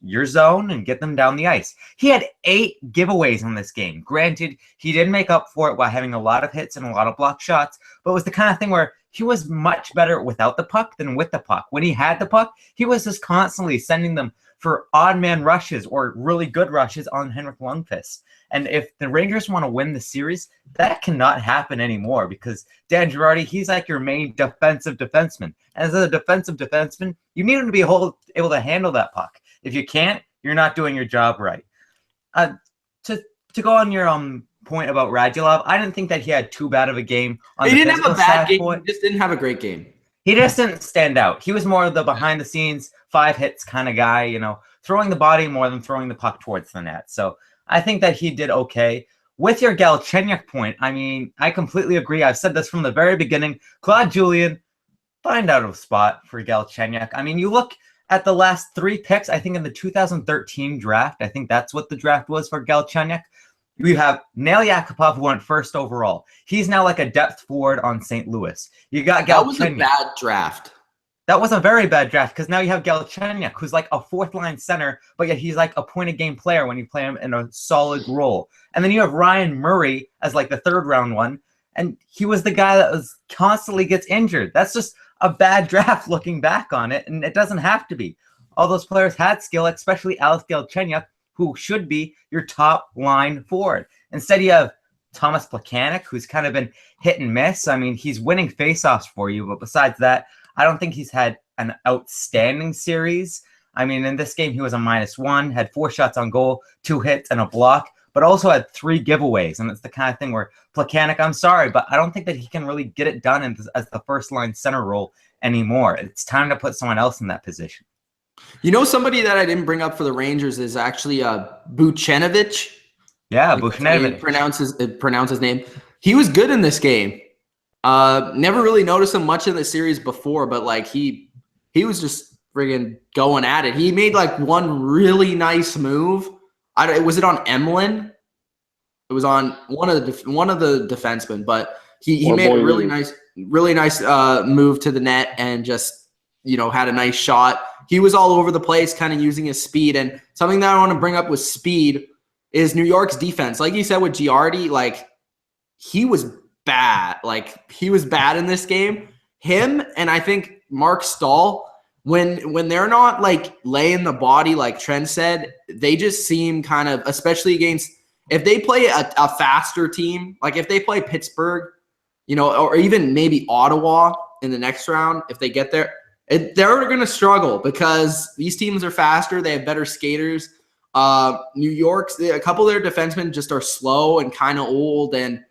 your zone and get them down the ice. He had 8 giveaways in this game. Granted, he did make up for it by having a lot of hits and a lot of block shots, but it was the kind of thing where he was much better without the puck than with the puck. When he had the puck, he was just constantly sending them for odd man rushes or really good rushes on Henrik Lundqvist. And if the Rangers want to win the series, that cannot happen anymore because Dan Girardi, he's like your main defensive defenseman. As a defensive defenseman, you need him to be able to handle that puck. If you can't, you're not doing your job right. To go on your point about Radulov, I didn't think that he had too bad of a game. He didn't have a bad game. He just didn't have a great game. He just didn't stand out. He was more of the behind-the-scenes, 5 hits kind of guy, throwing the body more than throwing the puck towards the net. So I think that he did okay. With your Galchenyuk point, I completely agree. I've said this from the very beginning. Claude Julien, find out a spot for Galchenyuk. You look at the last 3 picks, I think in the 2013 draft, I think that's what the draft was for Galchenyuk. You have Nail Yakupov, who went 1st overall. He's now like a depth forward on St. Louis. You got Galchenyuk. That was a bad draft. That was a very bad draft because now you have Galchenyuk, who's like a 4th-line center, but yet he's like a point-a-game player when you play him in a solid role. And then you have Ryan Murray as like the 3rd-round one, and he was the guy that was constantly gets injured. That's just a bad draft looking back on it, and it doesn't have to be. All those players had skill, especially Alex Galchenyuk, who should be your top line forward. Instead, you have Thomas Plekanec, who's kind of been hit and miss. He's winning faceoffs for you, but besides that, I don't think he's had an outstanding series. In this game, he was a -1, had 4 shots on goal, 2 hits, and a block. but also had 3 giveaways. And it's the kind of thing where Plekanec, I'm sorry, but I don't think that he can really get it done as the first line center role anymore. It's time to put someone else in that position. You know, somebody that I didn't bring up for the Rangers is actually Buchnevich. Yeah, Buchnevich. Pronounce his name. He was good in this game. Never really noticed him much in the series before, but like he was just friggin' going at it. He made like one really nice move. Was it on Emlyn? It was on one of the defensemen, but he made a really nice move to the net and just, you know, had a nice shot. He was all over the place, kind of using his speed. And something that I want to bring up with speed is New York's defense. Like you said with Giardi, like he was bad. Like he was bad in this game. Him and I think Mark Stahl, when they're not like laying the body, like Trent said, they just seem kind of, especially against, if they play a faster team, like if they play Pittsburgh, you know, or even maybe Ottawa in the next round, if they get there, they're going to struggle because these teams are faster. They have better skaters. New York's, a couple of their defensemen just are slow and kind of old, and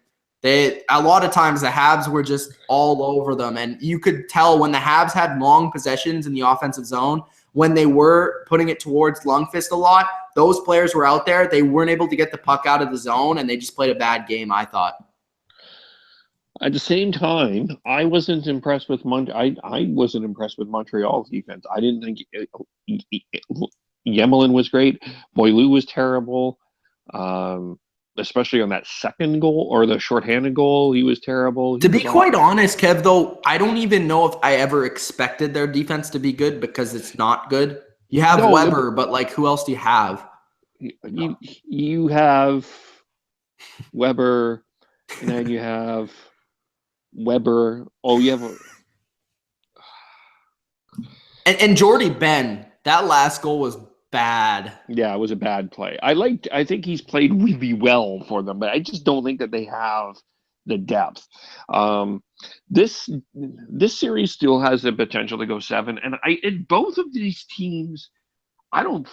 a lot of times the Habs were just all over them. And you could tell when the Habs had long possessions in the offensive zone, when they were putting it towards Lundqvist a lot, those players were out there. They weren't able to get the puck out of the zone, and they just played a bad game, I thought. At the same time, I wasn't impressed with I wasn't impressed with Montreal's defense. I didn't think Yemelin was great. Boileau was terrible, especially on that second goal or the shorthanded goal. He was terrible. To be quite honest, Kev, though, I don't even know if I ever expected their defense to be good because it's not good. You have Weber, but like, who else do you have? You have Weber, and then you have Weber. Oh, you have and Jordy Ben. That last goal was bad. Yeah, it was a bad play. I think he's played really well for them, but I just don't think that they have the depth. This series still has the potential to go 7, and in both of these teams, I don't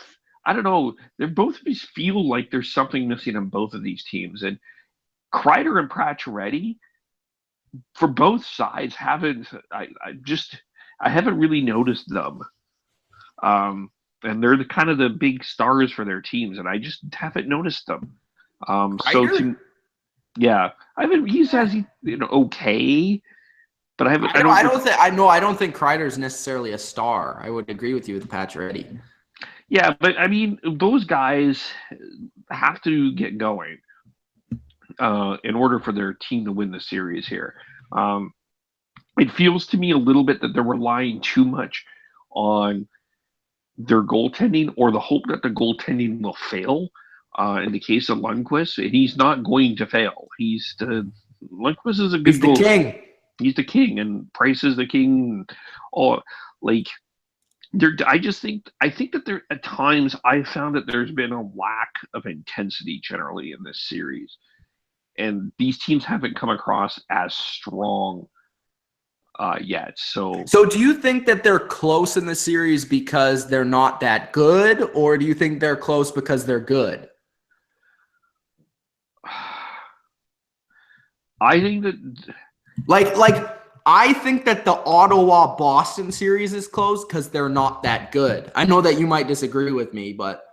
know. They both of these feel like there's something missing in both of these teams, and Kreider and Pacioretty, for both sides, haven't really noticed them. And they're the big stars for their teams, and I just haven't noticed them. He says he's okay, but I don't think Kreider's necessarily a star. I would agree with you with Pacioretty. Yeah, but I mean, those guys have to get going in order for their team to win the series here. It feels to me a little bit that they're relying too much on their goaltending, or the hope that the goaltending will fail. In the case of Lundqvist, he's not going to fail. Lundqvist is a good goalie. He's the king. He's the king, and Price is the king. I think that there at times I found that there's been a lack of intensity generally in this series, and these teams haven't come across as strong yet. So do you think that they're close in the series because they're not that good, or do you think they're close because they're good? I think that I think that the Ottawa-Boston series is close because they're not that good. I know that you might disagree with me, but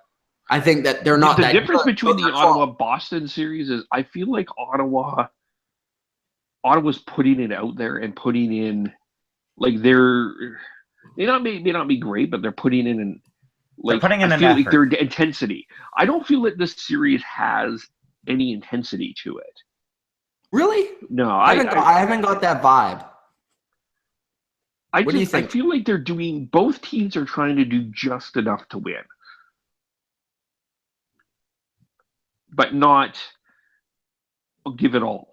I think that they're not that good. The difference between the Ottawa-Boston series is I feel like Ottawa's putting it out there and putting in, they may not be great, but they're putting in their intensity. I don't feel that this series has any intensity to it. Really? No, I haven't got that vibe. What do you think? I feel like both teams are trying to do just enough to win, but not give it all.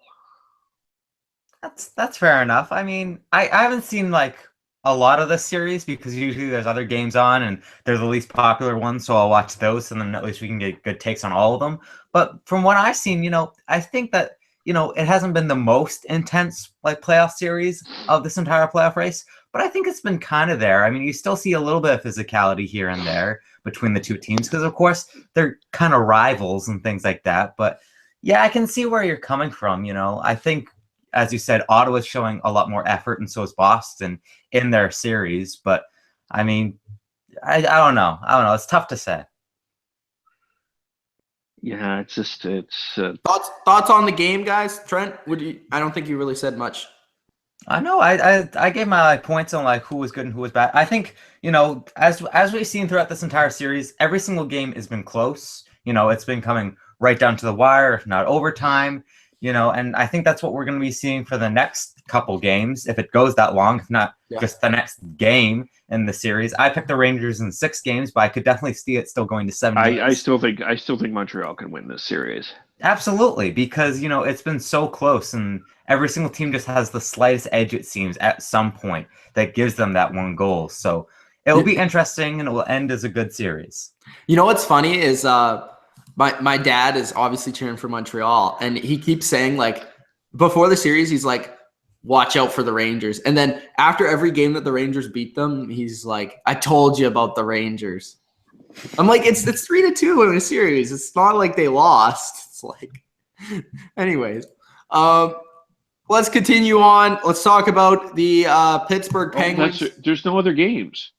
That's fair enough. I mean, I haven't seen a lot of this series because usually there's other games on and they're the least popular ones, so I'll watch those and then at least we can get good takes on all of them. But from what I've seen, I think that it hasn't been the most intense playoff series of this entire playoff race, but I think it's been kind of there. I mean, you still see a little bit of physicality here and there between the two teams because, of course, they're kind of rivals and things like that. But yeah, I can see where you're coming from. I think, as you said, Ottawa's showing a lot more effort, and so is Boston in their series. But I mean, I don't know. It's tough to say. Yeah, it's Thoughts on the game, guys. Trent, I don't think you really said much. I know. I gave my points on like who was good and who was bad. I think as we've seen throughout this entire series, every single game has been close. It's been coming right down to the wire, if not overtime. And I think that's what we're going to be seeing for the next couple games, if it goes that long, if not just the next game in the series. I picked the Rangers in 6 games, but I could definitely see it still going to 7 games. I still think Montreal can win this series. Absolutely, because it's been so close, and every single team just has the slightest edge, it seems, at some point that gives them that one goal. So it will be interesting, and it will end as a good series. What's funny is my dad is obviously cheering for Montreal, and he keeps saying, like, before the series, he's like, watch out for the Rangers. And then after every game that the Rangers beat them, he's like, I told you about the Rangers. I'm like, it's 3-2 in a series. It's not like they lost. It's like, anyways. Let's continue on. Let's talk about the Pittsburgh Penguins. There's no other games.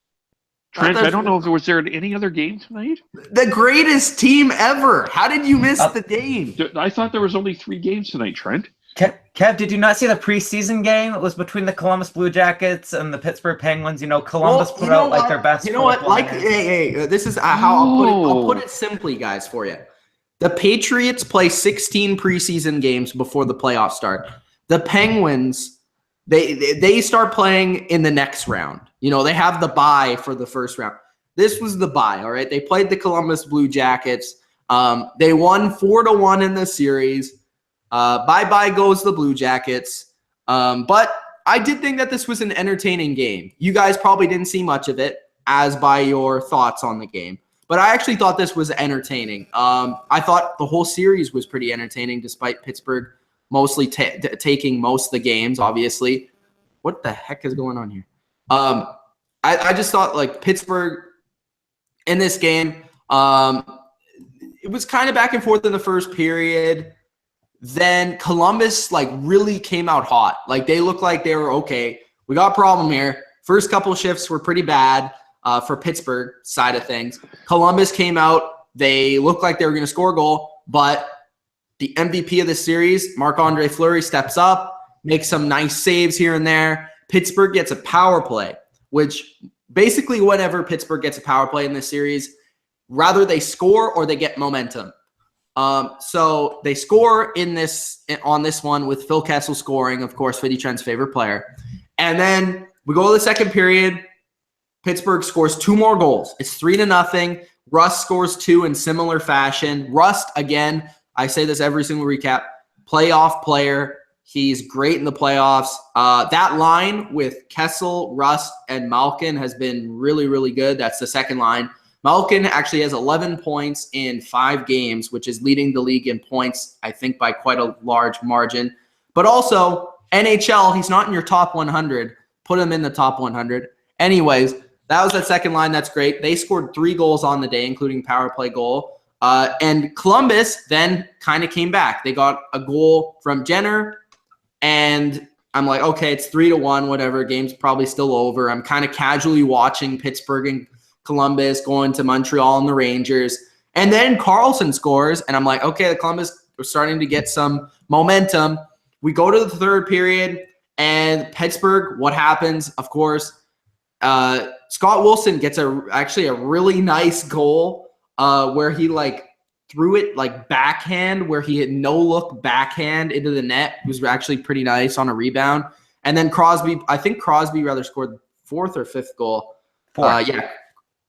Trent, I don't know if was there any other game tonight. The greatest team ever. How did you miss the game? I thought there was only 3 games tonight, Trent. Kev, did you not see the preseason game? It was between the Columbus Blue Jackets and the Pittsburgh Penguins. Columbus put out like their best. You know what? This is how I'll put it simply, guys, for you. The Patriots play 16 preseason games before the playoffs start. The Penguins, they start playing in the next round. They have the bye for the first round. This was the bye, all right? They played the Columbus Blue Jackets. They won 4-1 in the series. Bye-bye goes the Blue Jackets. But I did think that this was an entertaining game. You guys probably didn't see much of it, as by your thoughts on the game. But I actually thought this was entertaining. I thought the whole series was pretty entertaining, despite Pittsburgh mostly taking most of the games, obviously. What the heck is going on here? I just thought, like, Pittsburgh in this game, it was kind of back and forth in the first period. Then Columbus, like, really came out hot. Like, they looked like they were, okay, we got a problem here. First couple shifts were pretty bad for Pittsburgh side of things. Columbus came out. They looked like they were going to score a goal, but the MVP of the series, Marc-Andre Fleury, steps up, makes some nice saves here and there. Pittsburgh gets a power play, which basically whenever Pittsburgh gets a power play in this series, rather they score or they get momentum. So they score on this one with Phil Kessel scoring, of course, 50 Trent's favorite player. And then we go to the second period. Pittsburgh scores 2 more goals. It's 3-0. Rust scores 2 in similar fashion. Rust, again, I say this every single recap, playoff player. He's great in the playoffs. That line with Kessel, Rust, and Malkin has been really, really good. That's the second line. Malkin actually has 11 points in 5 games, which is leading the league in points, I think, by quite a large margin. But also, NHL, he's not in your top 100. Put him in the top 100. Anyways, that was that second line. That's great. They scored 3 goals on the day, including power play goal. And Columbus then kind of came back. They got a goal from Jenner, and I'm like, okay, it's 3-1, whatever. Game's probably still over. I'm kind of casually watching Pittsburgh and Columbus going to Montreal and the Rangers. And then Carlson scores, and I'm like, okay, the Columbus are starting to get some momentum. We go to the third period, and Pittsburgh, what happens? Of course, Scott Wilson gets actually a really nice goal where he threw it backhand, where he had no look backhand into the net. It was actually pretty nice on a rebound. And then Crosby rather scored 4th or 5th goal. 4th.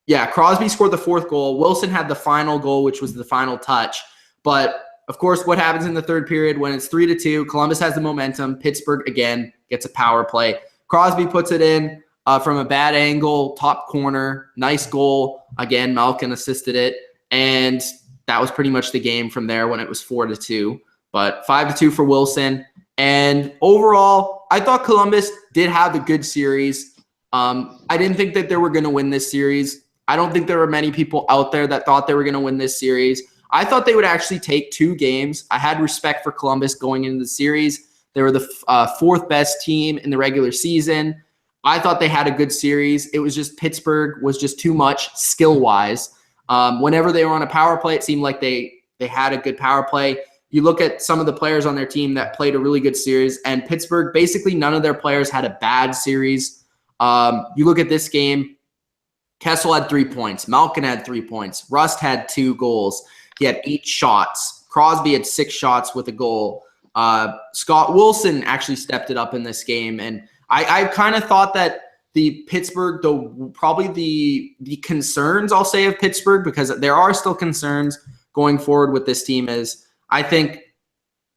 Yeah, Crosby scored the 4th goal. Wilson had the final goal, which was the final touch. But, of course, what happens in the third period when it's 3-2, Columbus has the momentum. Pittsburgh, again, gets a power play. Crosby puts it in from a bad angle, top corner. Nice goal. Again, Malkin assisted it. And that was pretty much the game from there when it was 4-2. But 5-2 for Wilson. And overall, I thought Columbus did have a good series. I didn't think that they were going to win this series. I don't think there were many people out there that thought they were going to win this series. I thought they would actually take 2 games. I had respect for Columbus going into the series. They were the 4th best team in the regular season. I thought they had a good series. It was just Pittsburgh was just too much skill-wise. Whenever they were on a power play, it seemed like they had a good power play. You look at some of the players on their team that played a really good series, and Pittsburgh, basically none of their players had a bad series. You look at this game, Kessel had 3 points. Malkin had 3 points. Rust had 2 goals. He had 8 shots. Crosby had 6 shots with a goal. Scott Wilson actually stepped it up in this game. And I kind of thought that the Pittsburgh, probably the concerns, I'll say, of Pittsburgh, because there are still concerns going forward with this team, is I think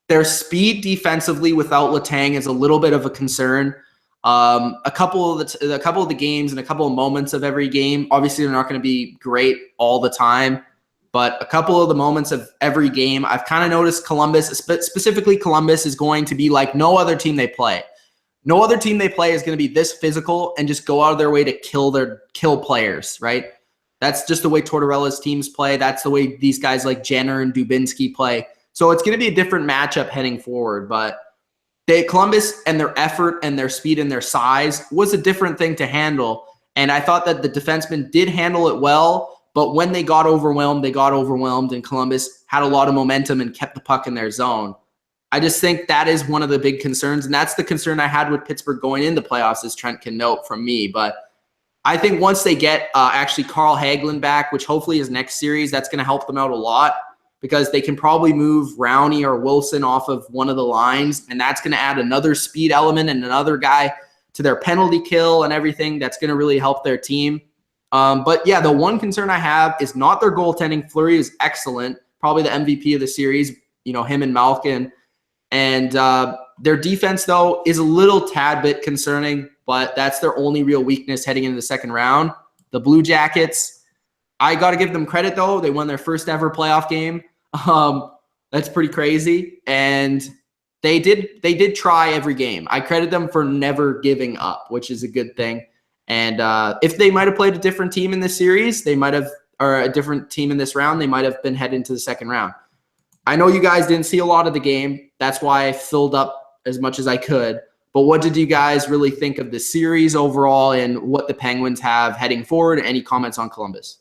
their speed defensively without Letang is a little bit of a concern. A couple of the games and a couple of moments of every game, obviously they're not going to be great all the time, but a couple of the moments of every game, I've kind of noticed Columbus, specifically Columbus, is going to be like no other team they play. No other team they play is going to be this physical and just go out of their way to kill players, right? That's just the way Tortorella's teams play. That's the way these guys like Jenner and Dubinsky play. So it's going to be a different matchup heading forward, but Columbus and their effort and their speed and their size was a different thing to handle. And I thought that the defensemen did handle it well, but when they got overwhelmed, and Columbus had a lot of momentum and kept the puck in their zone. I just think that is one of the big concerns, and that's the concern I had with Pittsburgh going into the playoffs, as Trent can note from me. But I think once they get actually Carl Hagelin back, which hopefully is next series, that's going to help them out a lot, because they can probably move Rowney or Wilson off of one of the lines, and that's going to add another speed element and another guy to their penalty kill and everything. That's going to really help their team. But yeah, the one concern I have is not their goaltending. Fleury is excellent, probably the MVP of the series, him and Malkin. And their defense, though, is a little tad bit concerning, but that's their only real weakness heading into the second round. The Blue Jackets, I got to give them credit, though. They won their first ever playoff game. That's pretty crazy. And they did try every game. I credit them for never giving up, which is a good thing. And if they might have played a different team in this series, or a different team in this round, they might have been heading to the second round. I know you guys didn't see a lot of the game. That's why I filled up as much as I could. But what did you guys really think of the series overall and what the Penguins have heading forward? Any comments on Columbus?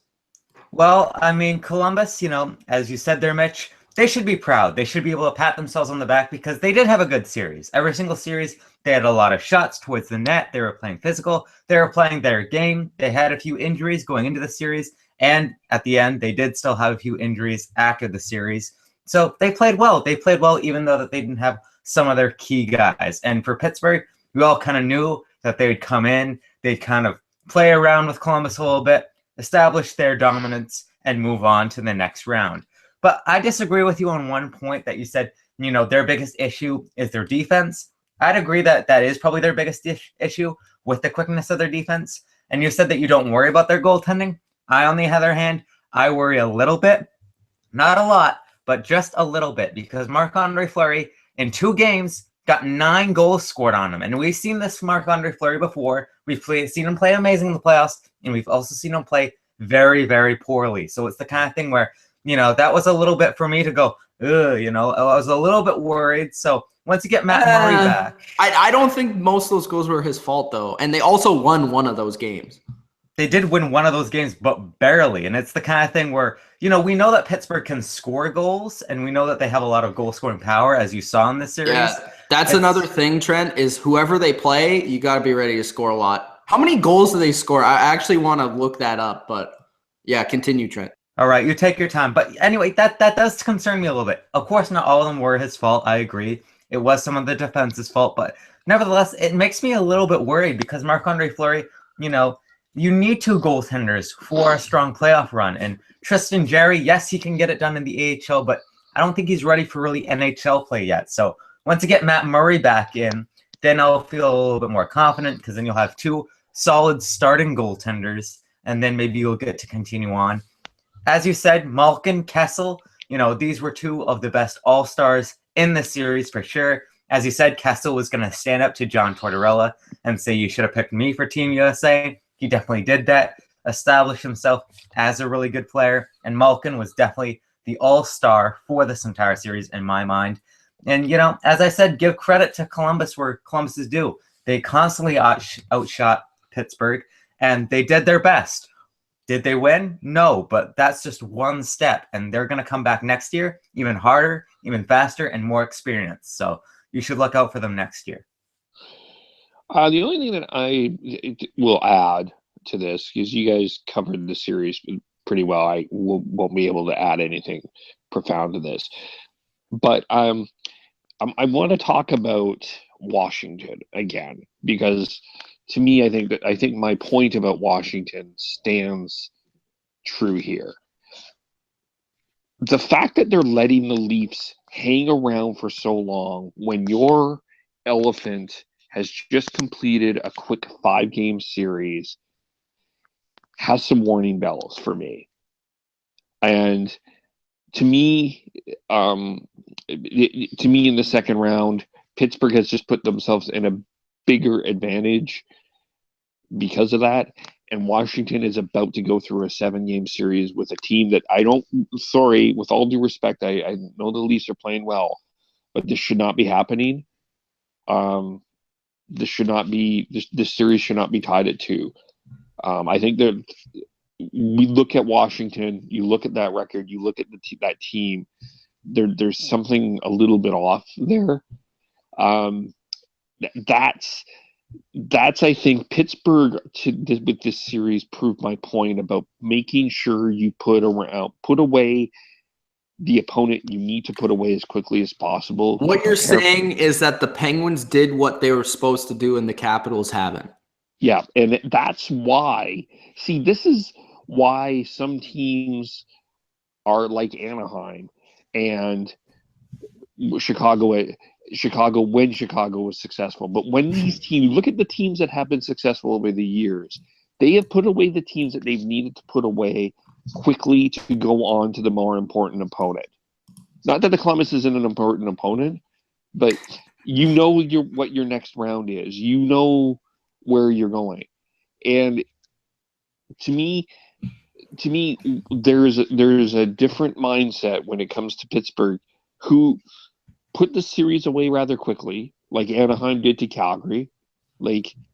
Well, I mean, Columbus, as you said there, Mitch, they should be proud. They should be able to pat themselves on the back because they did have a good series. Every single series, they had a lot of shots towards the net. They were playing physical. They were playing their game. They had a few injuries going into the series. And at the end, they did still have a few injuries after the series. So they played well. They played well even though that they didn't have some of their key guys. And for Pittsburgh, we all kind of knew that they would come in. They'd kind of play around with Columbus a little bit, establish their dominance, and move on to the next round. But I disagree with you on one point that you said, their biggest issue is their defense. I'd agree that that is probably their biggest issue with the quickness of their defense. And you said that you don't worry about their goaltending. I, on the other hand, I worry a little bit. Not a lot, but just a little bit, because Marc-Andre Fleury in 2 games got 9 goals scored on him. And we've seen this Marc-Andre Fleury before. We've seen him play amazing in the playoffs, and we've also seen him play very, very poorly. So it's the kind of thing where, that was a little bit for me to go, I was a little bit worried. So once you get Matt Murray back. I don't think most of those goals were his fault, though. And they also won one of those games. They did win one of those games, but barely. And it's the kind of thing where, we know that Pittsburgh can score goals, and we know that they have a lot of goal-scoring power, as you saw in this series. Yeah, that's another thing, Trent, is whoever they play, you got to be ready to score a lot. How many goals do they score? I actually want to look that up, but yeah, continue, Trent. All right, you take your time. But anyway, that does concern me a little bit. Of course, not all of them were his fault. I agree. It was some of the defense's fault, but nevertheless, it makes me a little bit worried because Marc-Andre Fleury, you need 2 goaltenders for a strong playoff run. And Tristan Jarry, yes, he can get it done in the AHL, but I don't think he's ready for really NHL play yet. So once you get Matt Murray back in, then I'll feel a little bit more confident because then you'll have 2 solid starting goaltenders, and then maybe you'll get to continue on. As you said, Malkin, Kessel, these were 2 of the best all-stars in the series for sure. As you said, Kessel was going to stand up to John Tortorella and say, you should have picked me for Team USA. He definitely did that, established himself as a really good player. And Malkin was definitely the all-star for this entire series in my mind. And, you know, as I said, give credit to Columbus where Columbus is due. They constantly outshot Pittsburgh, and they did their best. Did they win? No, but that's just one step, and they're going to come back next year even harder, even faster, and more experienced. So you should look out for them next year. The only thing that I will add to this, because you guys covered the series pretty well, I won't be able to add anything profound to this. But I want to talk about Washington again, because to me, I think my point about Washington stands true here. The fact that they're letting the Leafs hang around for so long when your elephant has just completed a quick 5-game series has some warning bells for me. And to me, in the second round, Pittsburgh has just put themselves in a bigger advantage because of that. And Washington is about to go through a 7-game series with a team that with all due respect, I know the Leafs are playing well, but this should not be happening. This series should not be tied at 2. I think that we look at Washington, you look at that record, you look at that team, there's something a little bit off there. That's I think Pittsburgh with this series proved my point about making sure you put away the opponent you need to put away as quickly as possible. What you're saying is that the Penguins did what they were supposed to do and the Capitals haven't. Yeah, and that's why. See, this is why some teams are like Anaheim and Chicago when Chicago was successful. But when these teams, look at the teams that have been successful over the years, they have put away the teams that they've needed to put away quickly to go on to the more important opponent. Not that the Columbus isn't an important opponent, but you know what your next round is. You know where you're going. And to me, there's a different mindset when it comes to Pittsburgh, who put the series away rather quickly, like Anaheim did to Calgary,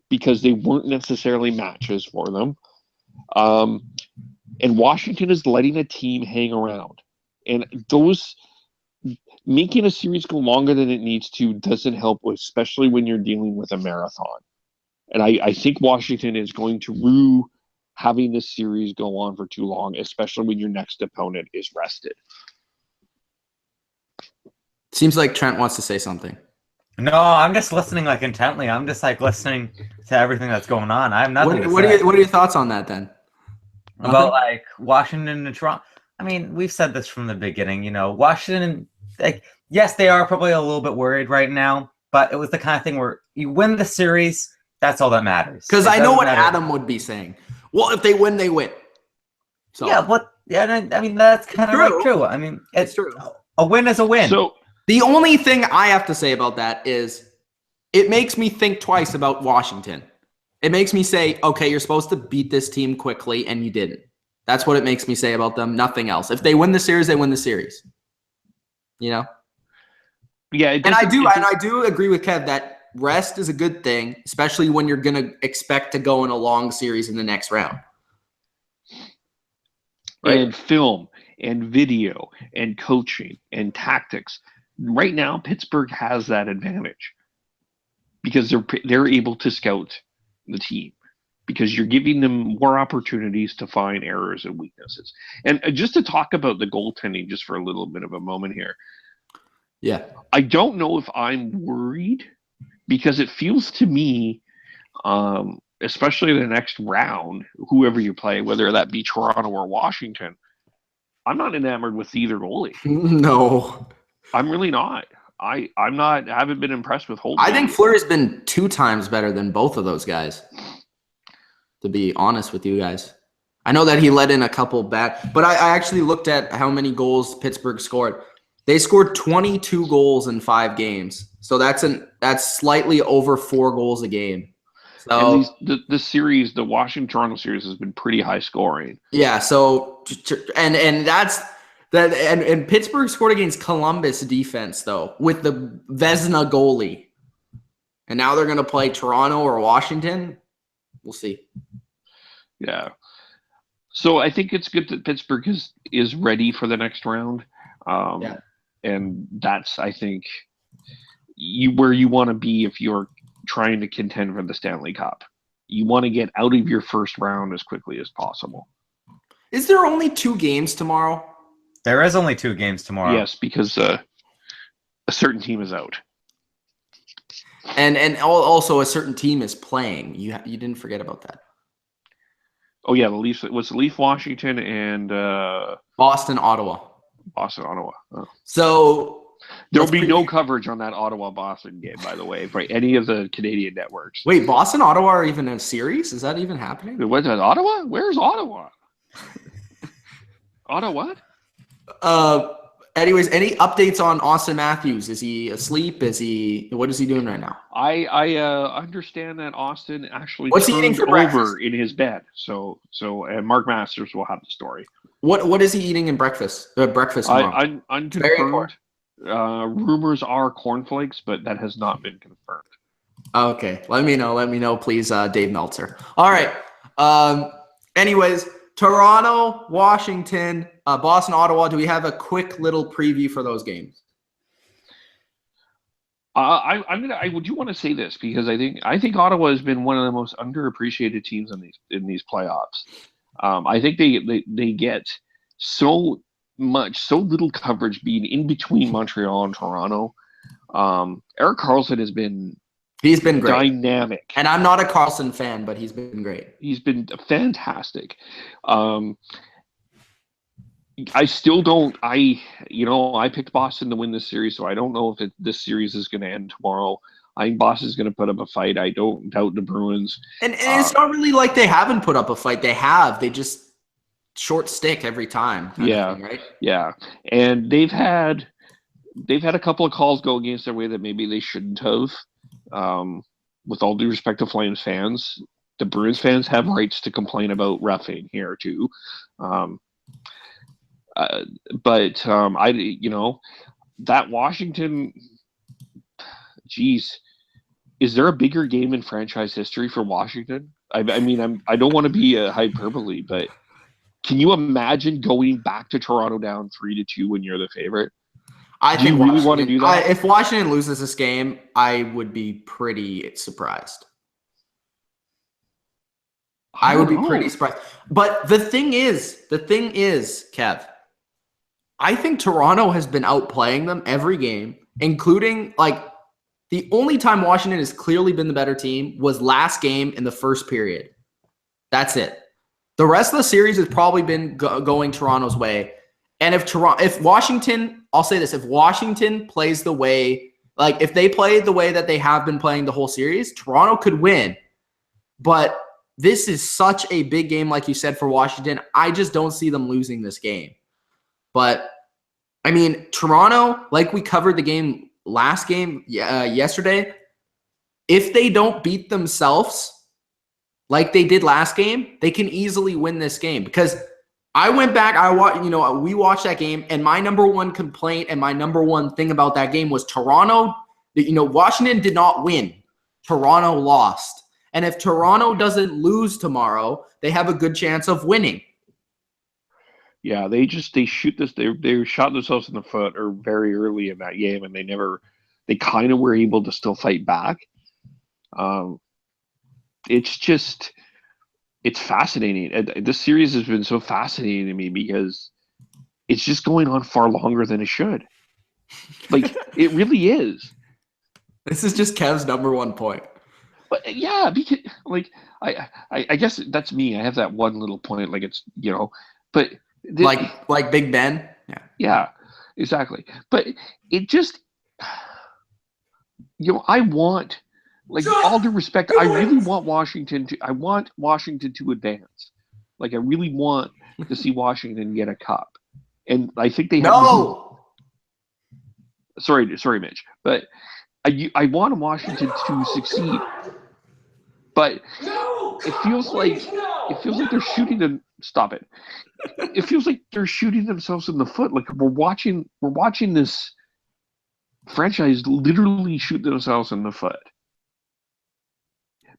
because they weren't necessarily matches for them. And Washington is letting a team hang around. And making a series go longer than it needs to doesn't help, especially when you're dealing with a marathon. And I think Washington is going to rue having this series go on for too long, especially when your next opponent is rested. Seems like Trent wants to say something. No, I'm just listening intently. I'm just listening to everything that's going on. I have nothing to say. What are your thoughts on that then? About Washington and Toronto. I mean, we've said this from the beginning. You know, Washington. Yes, they are probably a little bit worried right now, but it was the kind of thing where you win the series. That's all that matters. Because I know what Adam would be saying. Well, if they win, they win. So yeah, I mean, that's kind of true. I mean, it's true. A win is a win. So the only thing I have to say about that is it makes me think twice about Washington. It makes me say, okay, you're supposed to beat this team quickly, and you didn't. That's what it makes me say about them. Nothing else. If they win the series, they win the series. You know? Yeah, and I do agree with Kev that rest is a good thing, especially when you're going to expect to go in a long series in the next round. Right? And film and video and coaching and tactics. Right now, Pittsburgh has that advantage because they're able to scout the team, because you're giving them more opportunities to find errors and weaknesses. And just to talk about the goaltending just for a little bit of a moment here. Yeah. I don't know if I'm worried, because it feels to me, especially the next round, whoever you play, whether that be Toronto or Washington, I'm not enamored with either goalie. No. I'm really not. I haven't been impressed with Holtby. I think Fleury's been 2 times better than both of those guys, to be honest with you guys. I know that he let in a couple bad, but I actually looked at how many goals Pittsburgh scored. They scored 22 goals in 5 games. So that's slightly over 4 goals a game. So And the series, the Washington-Toronto series, has been pretty high scoring. yeah, so and that's that, and Pittsburgh scored against Columbus defense though with the Vezina goalie, and now they're gonna play Toronto or Washington. We'll see. Yeah, so I think it's good that Pittsburgh is ready for the next round, and that's, I think, where you want to be if you're trying to contend for the Stanley Cup. You want to get out of your first round as quickly as possible. Is there only 2 games tomorrow? There is only 2 games tomorrow. Yes, because a certain team is out. And also a certain team is playing. You didn't forget about that. Oh yeah, the Leafs. It was Leaf Washington and Boston, Ottawa. Ottawa. Oh. So there will be no coverage on that Ottawa-Boston game, by the way, by any of the Canadian networks. Wait, Boston, Ottawa are even in a series? Is that even happening? What's that, Ottawa? Where's Ottawa? Ottawa? Anyways, any updates on Austin Matthews? Is he asleep? What is he doing right now? I understand that Austin actually What's he eating for breakfast? over in his bed. So and Mark Masters will have the story. What is he eating in breakfast? Breakfast tomorrow? Unconfirmed. Rumors are cornflakes, but that has not been confirmed. Okay, let me know, please, Dave Meltzer. All right. Anyways, Toronto, Washington, Boston, Ottawa. Do we have a quick little preview for those games? I do want to say this because I think Ottawa has been one of the most underappreciated teams in these playoffs. I think they get so little coverage being in between Montreal and Toronto. Erik Karlsson has been great, dynamic, and I'm not a Karlsson fan, but he's been great. He's been fantastic. I still don't. I picked Boston to win this series, so I don't know if this series is going to end tomorrow. I think Boston is going to put up a fight. I don't doubt the Bruins. And it's not really like they haven't put up a fight. They have. They just short stick every time. Yeah, thing, right? Yeah. And they've had a couple of calls go against their way that maybe they shouldn't have. With all due respect to Flames fans, the Bruins fans have rights to complain about reffing here too. But that Washington, geez, is there a bigger game in franchise history for Washington? I mean, I don't want to be a hyperbole, but can you imagine going back to Toronto down 3-2 when you're the favorite? Do you really want to do that? If Washington loses this game, I would be pretty surprised. I would be pretty surprised. But the thing is, Kev, I think Toronto has been outplaying them every game, including the only time Washington has clearly been the better team was last game in the first period. That's it. The rest of the series has probably been going Toronto's way. And if Washington, I'll say this, if Washington plays the way, if they play the way that they have been playing the whole series, Toronto could win. But this is such a big game, like you said, for Washington. I just don't see them losing this game. But, I mean, Toronto, like we covered the game last game yesterday, if they don't beat themselves like they did last game, they can easily win this game. Because I went back, we watched that game, and my number one complaint and my number one thing about that game was Toronto, Washington did not win. Toronto lost. And if Toronto doesn't lose tomorrow, they have a good chance of winning. Yeah, they shot themselves in the foot or very early in that game, and they kind of were able to still fight back. It's fascinating. This series has been so fascinating to me because it's just going on far longer than it should. It really is. This is just Kev's number one point. But yeah, because I guess that's me. I have that one little point, but like Big Ben. Yeah, exactly. But it just, I want, all due respect, I really want Washington to advance. I really want to see Washington get a cup, and I think they have. No. sorry, Mitch, but I want Washington to succeed, but it feels like they're shooting them. Stop it! It feels like they're shooting themselves in the foot. Like we're watching this franchise literally shoot themselves in the foot.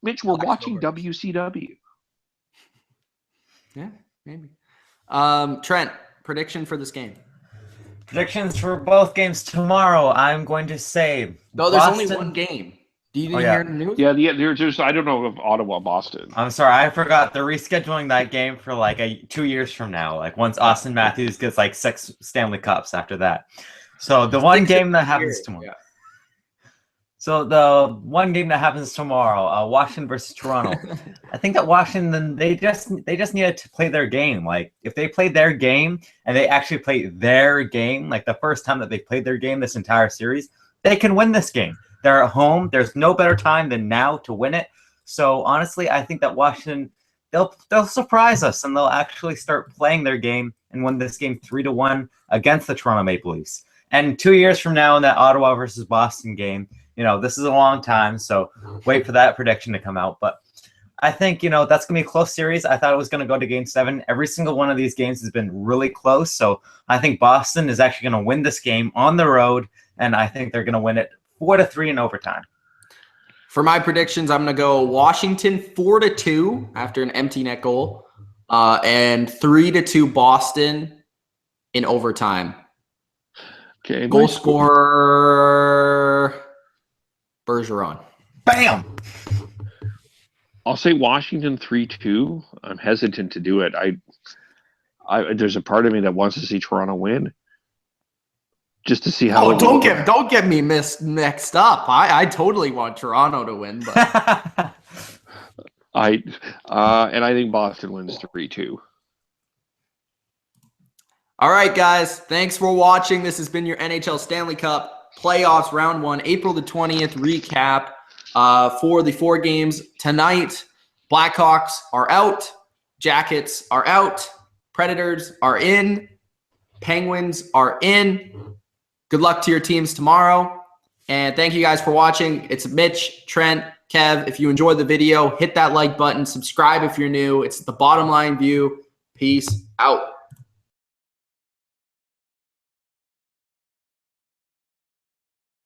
Mitch, we're watching WCW. Yeah, maybe. Trent, prediction for this game. Predictions for both games tomorrow. I'm going to say. No, there's only Boston- one game. Do you Oh, yeah. hear the news? Yeah, there's I don't know of Ottawa, Boston. I'm sorry, I forgot. They're rescheduling that game for like 2 years from now. Like once Austin Matthews gets like 6 Stanley Cups after that. So the one game that happens tomorrow. Yeah. So the one game that happens tomorrow, Washington versus Toronto. I think that Washington they just needed to play their game. Like if they played their game and they actually played their game, like the first time that they played their game this entire series, they can win this game. They're at home. There's no better time than now to win it. So honestly, I think that Washington they'll surprise us and they'll actually start playing their game and win this game 3-1 against the Toronto Maple Leafs. And 2 years from now in that Ottawa versus Boston game, this is a long time, so wait for that prediction to come out. But I think, that's going to be a close series. I thought it was going to go to Game 7. Every single one of these games has been really close. So I think Boston is actually going to win this game on the road, and I think they're going to win it 4-3 in overtime. For my predictions, I'm going to go Washington 4-2 after an empty net goal, and 3-2 Boston in overtime. Okay, Goal scorer Bergeron. Bam! I'll say Washington 3-2. I'm hesitant to do it. I there's a part of me that wants to see Toronto win, just to see how. Oh, don't get me mixed up. I totally want Toronto to win, but I think Boston wins 3-2. All right, guys. Thanks for watching. This has been your NHL Stanley Cup Playoffs Round 1, April the 20th recap for the 4 games tonight. Blackhawks are out. Jackets are out. Predators are in. Penguins are in. Good luck to your teams tomorrow. And thank you guys for watching. It's Mitch, Trent, Kev. If you enjoyed the video, hit that like button. Subscribe if you're new. It's The Bottom Line View. Peace out.